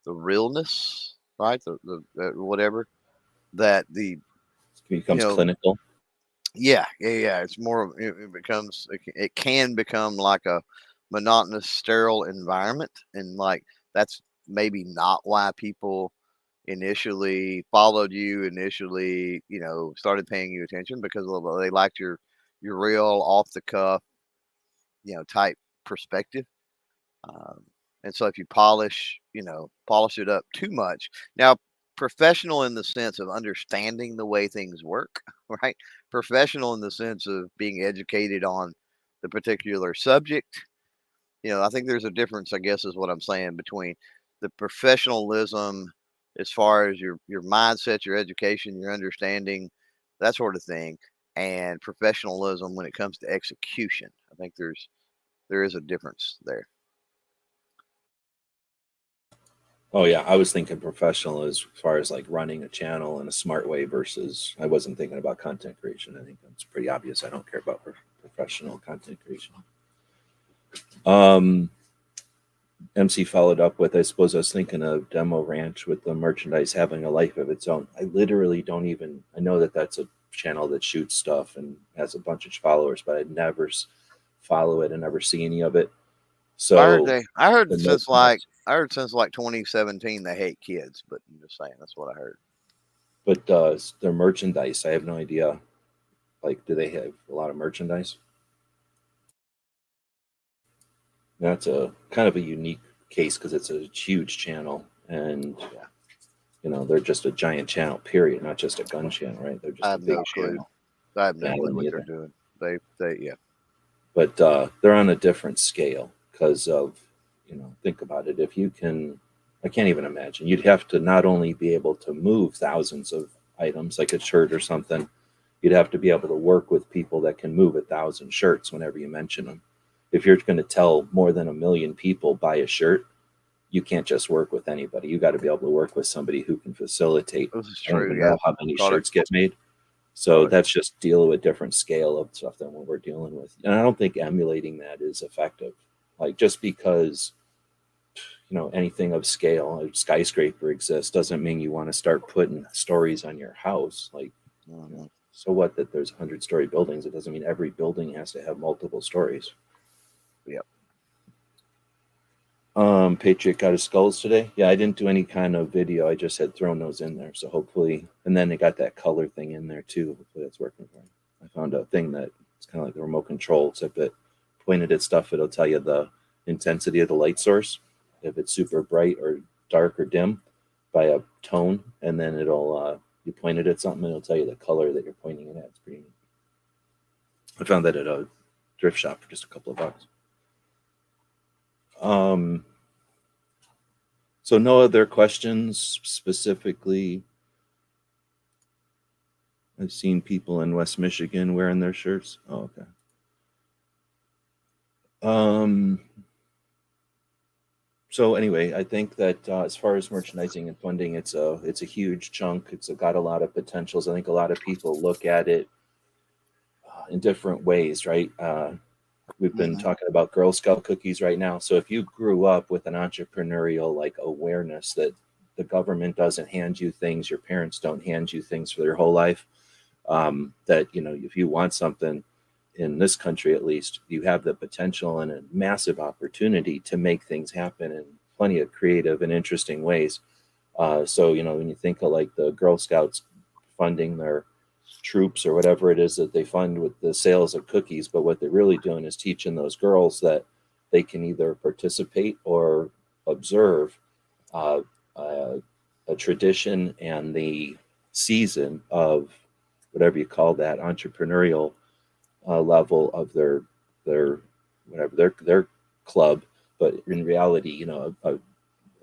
realness, right? The whatever that the It becomes clinical. Yeah. It's more. It becomes. It can become like a monotonous, sterile environment, and like that's maybe not why people initially followed you. Initially, started paying you attention because they liked your real off the cuff, type perspective. Um, and so if you polish it up too much. Now, professional in the sense of understanding the way things work, right? Professional in the sense of being educated on the particular subject. I think there's a difference, I guess, is what I'm saying, between the professionalism as far as your mindset, your education, your understanding, that sort of thing, and professionalism when it comes to execution. I think there is a difference there. Oh yeah, I was thinking professional as far as like running a channel in a smart way versus I wasn't thinking about content creation. I think that's pretty obvious. I don't care about professional content creation. MC followed up with, I suppose I was thinking of Demo Ranch with the merchandise having a life of its own. I literally don't even, I know that that's a channel that shoots stuff and has a bunch of followers, but I'd never follow it and never see any of it. So I heard the since merchandise, I heard since like 2017 they hate kids, but I'm just saying that's what I heard. but their merchandise, I have no idea. Like, do they have a lot of merchandise? That's a kind of a unique case because it's a huge channel and they're just a giant channel, period, not just a gun channel, right? They're I just a have big no clue. channel. I have no Yeah, I clue don't what they're either. doing. Yeah. But they're on a different scale because of, think about it. If you can, I can't even imagine. You'd have to not only be able to move thousands of items like a shirt or something, you'd have to be able to work with people that can move 1,000 shirts whenever you mention them. If you're going to tell more than 1 million people buy a shirt, you can't just work with anybody. You got to be able to work with somebody who can facilitate. This is I don't true. even Yeah. know how many Product. shirts get made. So that's just dealing with a different scale of stuff than what we're dealing with. And I don't think emulating that is effective. Like just because, anything of scale, a skyscraper exists, doesn't mean you want to start putting stories on your house. Like, so what that there's 100-story buildings? It doesn't mean every building has to have multiple stories. Yep. Patriot got his skulls today. Yeah, I didn't do any kind of video. I just had thrown those in there. So hopefully, and then they got that color thing in there too. Hopefully that's working for him. I found a thing that it's kind of like the remote control, except it pointed at stuff. It'll tell you the intensity of the light source, if it's super bright or dark or dim, by a tone, and then it'll you point it at something, and it'll tell you the color that you're pointing it at. It's pretty neat. I found that at a thrift shop for just a couple of bucks. So no other questions specifically. I've seen people in West Michigan wearing their shirts. Oh, okay. So anyway, I think that as far as merchandising and funding, it's a huge chunk. It's got a lot of potentials. I think a lot of people look at it in different ways, right? We've been talking about Girl Scout cookies right now. So if you grew up with an entrepreneurial like awareness that the government doesn't hand you things, your parents don't hand you things for their whole life, that if you want something in this country, at least, you have the potential and a massive opportunity to make things happen in plenty of creative and interesting ways. So when you think of like the Girl Scouts funding their troops or whatever it is that they fund with the sales of cookies, but what they're really doing is teaching those girls that they can either participate or observe a tradition and the season of whatever you call that entrepreneurial level of their whatever their club, but in reality, a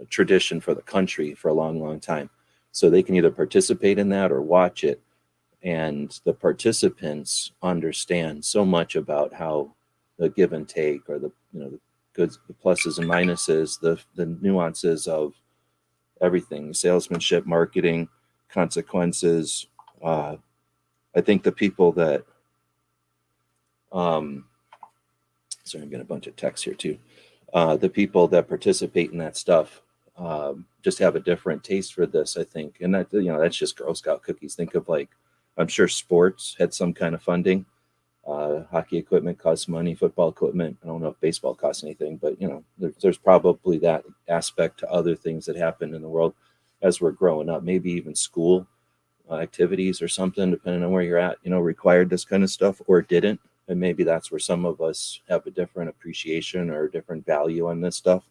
tradition for the country for a long time. So they can either participate in that or watch it. And the participants understand so much about how the give and take or the goods, the pluses and minuses, the nuances of everything, salesmanship, marketing, consequences. I think the people that sorry, I'm getting a bunch of texts here too. The people that participate in that stuff just have a different taste for this, I think. And that that's just Girl Scout cookies. Think of like, I'm sure sports had some kind of funding. Hockey equipment costs money, football equipment. I don't know if baseball costs anything, but there's probably that aspect to other things that happen in the world as we're growing up. Maybe even school activities or something, depending on where you're at, required this kind of stuff or didn't. And maybe that's where some of us have a different appreciation or a different value on this stuff.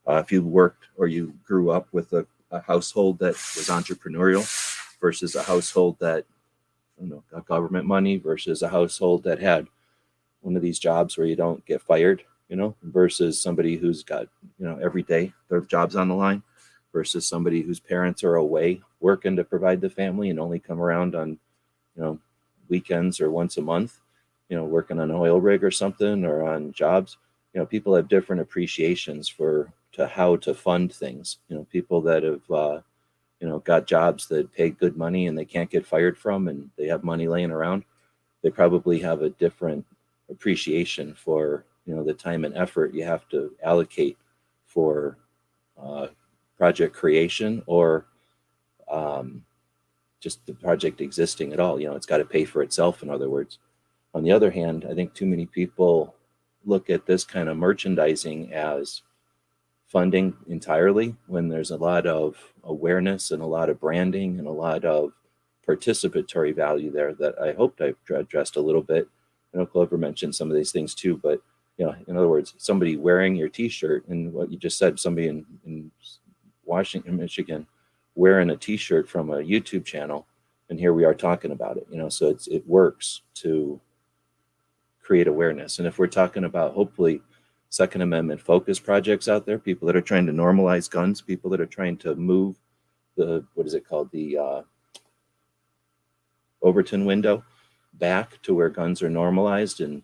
If you worked or you grew up with a household that was entrepreneurial versus a household that got government money versus a household that had one of these jobs where you don't get fired, versus somebody who's got, every day their job's on the line, versus somebody whose parents are away working to provide the family and only come around on, weekends or once a month, working on an oil rig or something or on jobs. People have different appreciations to how to fund things. People that have, got jobs that pay good money and they can't get fired from, and they have money laying around, they probably have a different appreciation for, the time and effort you have to allocate for project creation, or just the project existing at all. It's got to pay for itself, in other words. On the other hand, I think too many people look at this kind of merchandising as funding entirely, when there's a lot of awareness and a lot of branding and a lot of participatory value there that I hoped I addressed a little bit. I know Clover mentioned some of these things too, but in other words, somebody wearing your t-shirt, and what you just said, somebody in Washington, Michigan, wearing a t-shirt from a YouTube channel, and here we are talking about it, so it works to create awareness. And if we're talking about, hopefully, Second Amendment focus projects out there, people that are trying to normalize guns, people that are trying to move the, what is it called, the Overton window back to where guns are normalized, and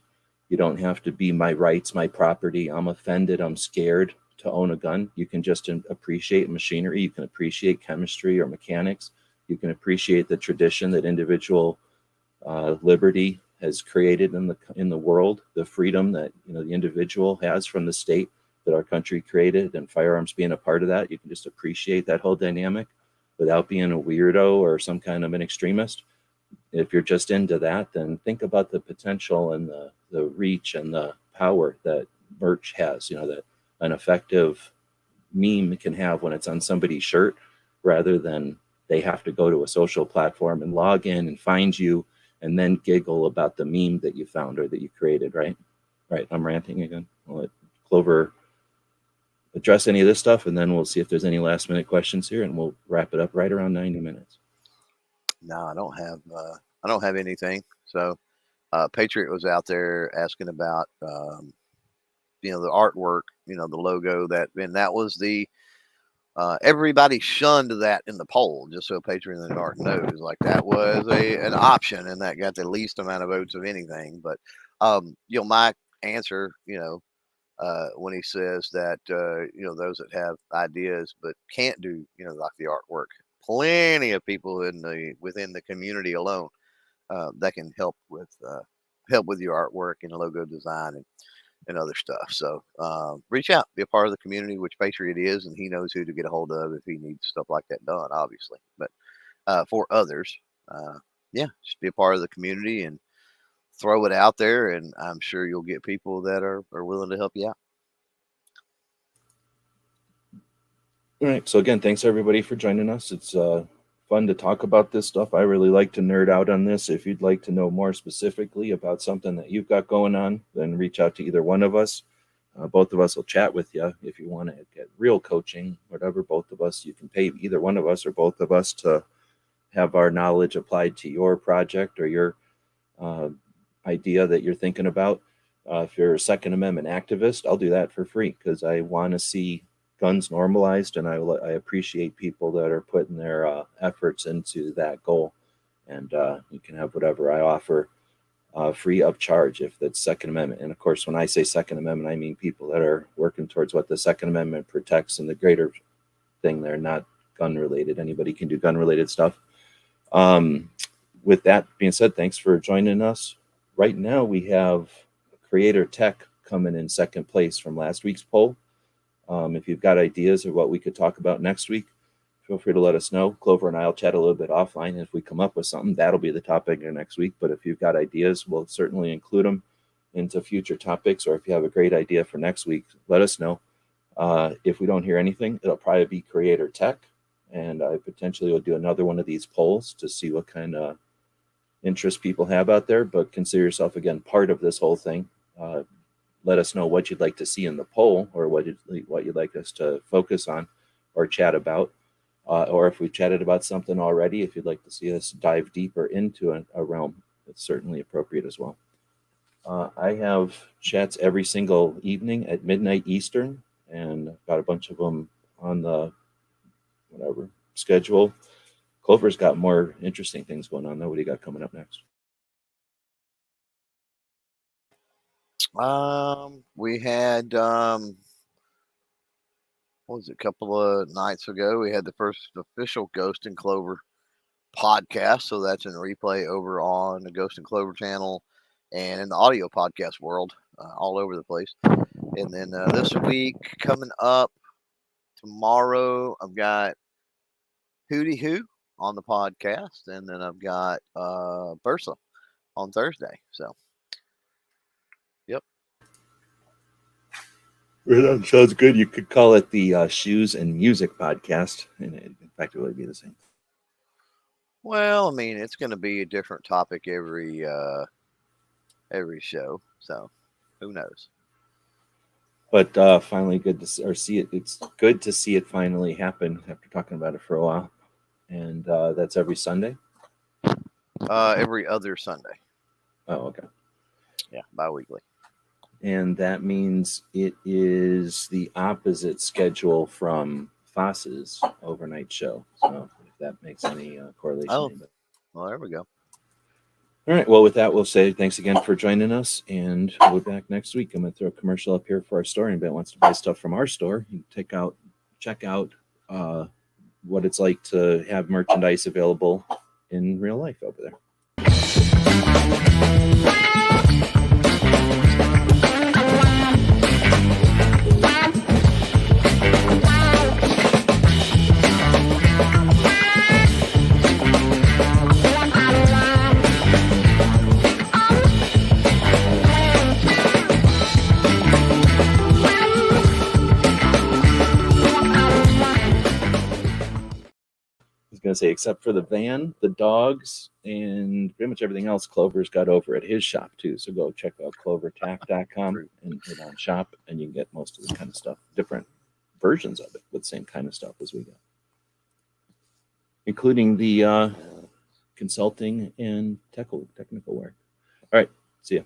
you don't have to be my rights, my property, I'm offended, I'm scared to own a gun. You can just appreciate machinery, you can appreciate chemistry or mechanics, you can appreciate the tradition that individual liberty has created in the world, the freedom that the individual has from the state that our country created, and firearms being a part of that. You can just appreciate that whole dynamic without being a weirdo or some kind of an extremist. If you're just into that, then think about the potential and the reach and the power that merch has, that an effective meme can have when it's on somebody's shirt, rather than they have to go to a social platform and log in and find you and then giggle about the meme that you found or that you created, right? Right, I'm ranting again. I'll let Clover address any of this stuff, and then we'll see if there's any last minute questions here, and we'll wrap it up right around 90 minutes. No, I don't have anything. So Patriot was out there asking about the artwork, the logo, and that was the everybody shunned that in the poll, just so Patriot and the Dark knows. Like, that was an option, and that got the least amount of votes of anything. But my answer, when he says that those that have ideas but can't do like the artwork, plenty of people within the community alone that can help with your artwork and logo design and other stuff. So reach out, be a part of the community, which Patriot is, and he knows who to get a hold of if he needs stuff like that done, obviously. But for others, just be a part of the community and throw it out there, and I'm sure you'll get people that are willing to help you out. All right. So again, thanks everybody for joining us. It's fun to talk about this stuff. I really like to nerd out on this. If you'd like to know more specifically about something that you've got going on, then reach out to either one of us. Both of us will chat with you. If you want to get real coaching, whatever, both of us, you can pay either one of us or both of us to have our knowledge applied to your project or your idea that you're thinking about. If you're a Second Amendment activist, I'll do that for free, because I want to see guns normalized, and I appreciate people that are putting their efforts into that goal. And you can have whatever I offer free of charge if that's Second Amendment. And of course, when I say Second Amendment, I mean people that are working towards what the Second Amendment protects and the greater thing. They're not gun related. Anybody can do gun related stuff. With that being said, thanks for joining us. Right now, we have Creator Tech coming in second place from last week's poll. If you've got ideas of what we could talk about next week, feel free to let us know. Clover and I will chat a little bit offline. And if we come up with something, that'll be the topic of next week. But if you've got ideas, we'll certainly include them into future topics. Or if you have a great idea for next week, let us know. If we don't hear anything, it'll probably be Creator Tech. And I potentially will do another one of these polls to see what kind of interest people have out there. But consider yourself, again, part of this whole thing. Let us know what you'd like to see in the poll, or what you'd like us to focus on or chat about. Or if we've chatted about something already, if you'd like to see us dive deeper into a realm, it's certainly appropriate as well. I have chats every single evening at midnight Eastern, and I've got a bunch of them on the whatever schedule. Clover's got more interesting things going on though. What do you got coming up next? We had what was it, a couple of nights ago? We had the first official Ghost and Clover podcast, so that's in replay over on the Ghost and Clover channel and in the audio podcast world, all over the place. And then this week coming up tomorrow, I've got Hootie Hoo on the podcast, and then I've got Bursa on Thursday. So, yep. That sounds good. You could call it the Shoes and Music Podcast, and in fact, it would be the same. Well, I mean, it's going to be a different topic every show, so who knows? But finally, good to see it. It's good to see it finally happen after talking about it for a while, and that's every Sunday. Every other Sunday. Oh, okay. Yeah, bi-weekly. And that means it is the opposite schedule from Foss's overnight show. So if that makes any correlation. Oh, well, there we go. All right. Well, with that, we'll say thanks again for joining us, and we'll be back next week. I'm going to throw a commercial up here for our store. Anybody wants to buy stuff from our store, you can check out what it's like to have merchandise available in real life over there. Going to say, except for the van, the dogs, and pretty much everything else, Clover's got over at his shop too. So go check out clovertac.com and hit on shop, and you can get most of this kind of stuff, different versions of it with the same kind of stuff as we got, including the consulting and technical work. All right, see ya.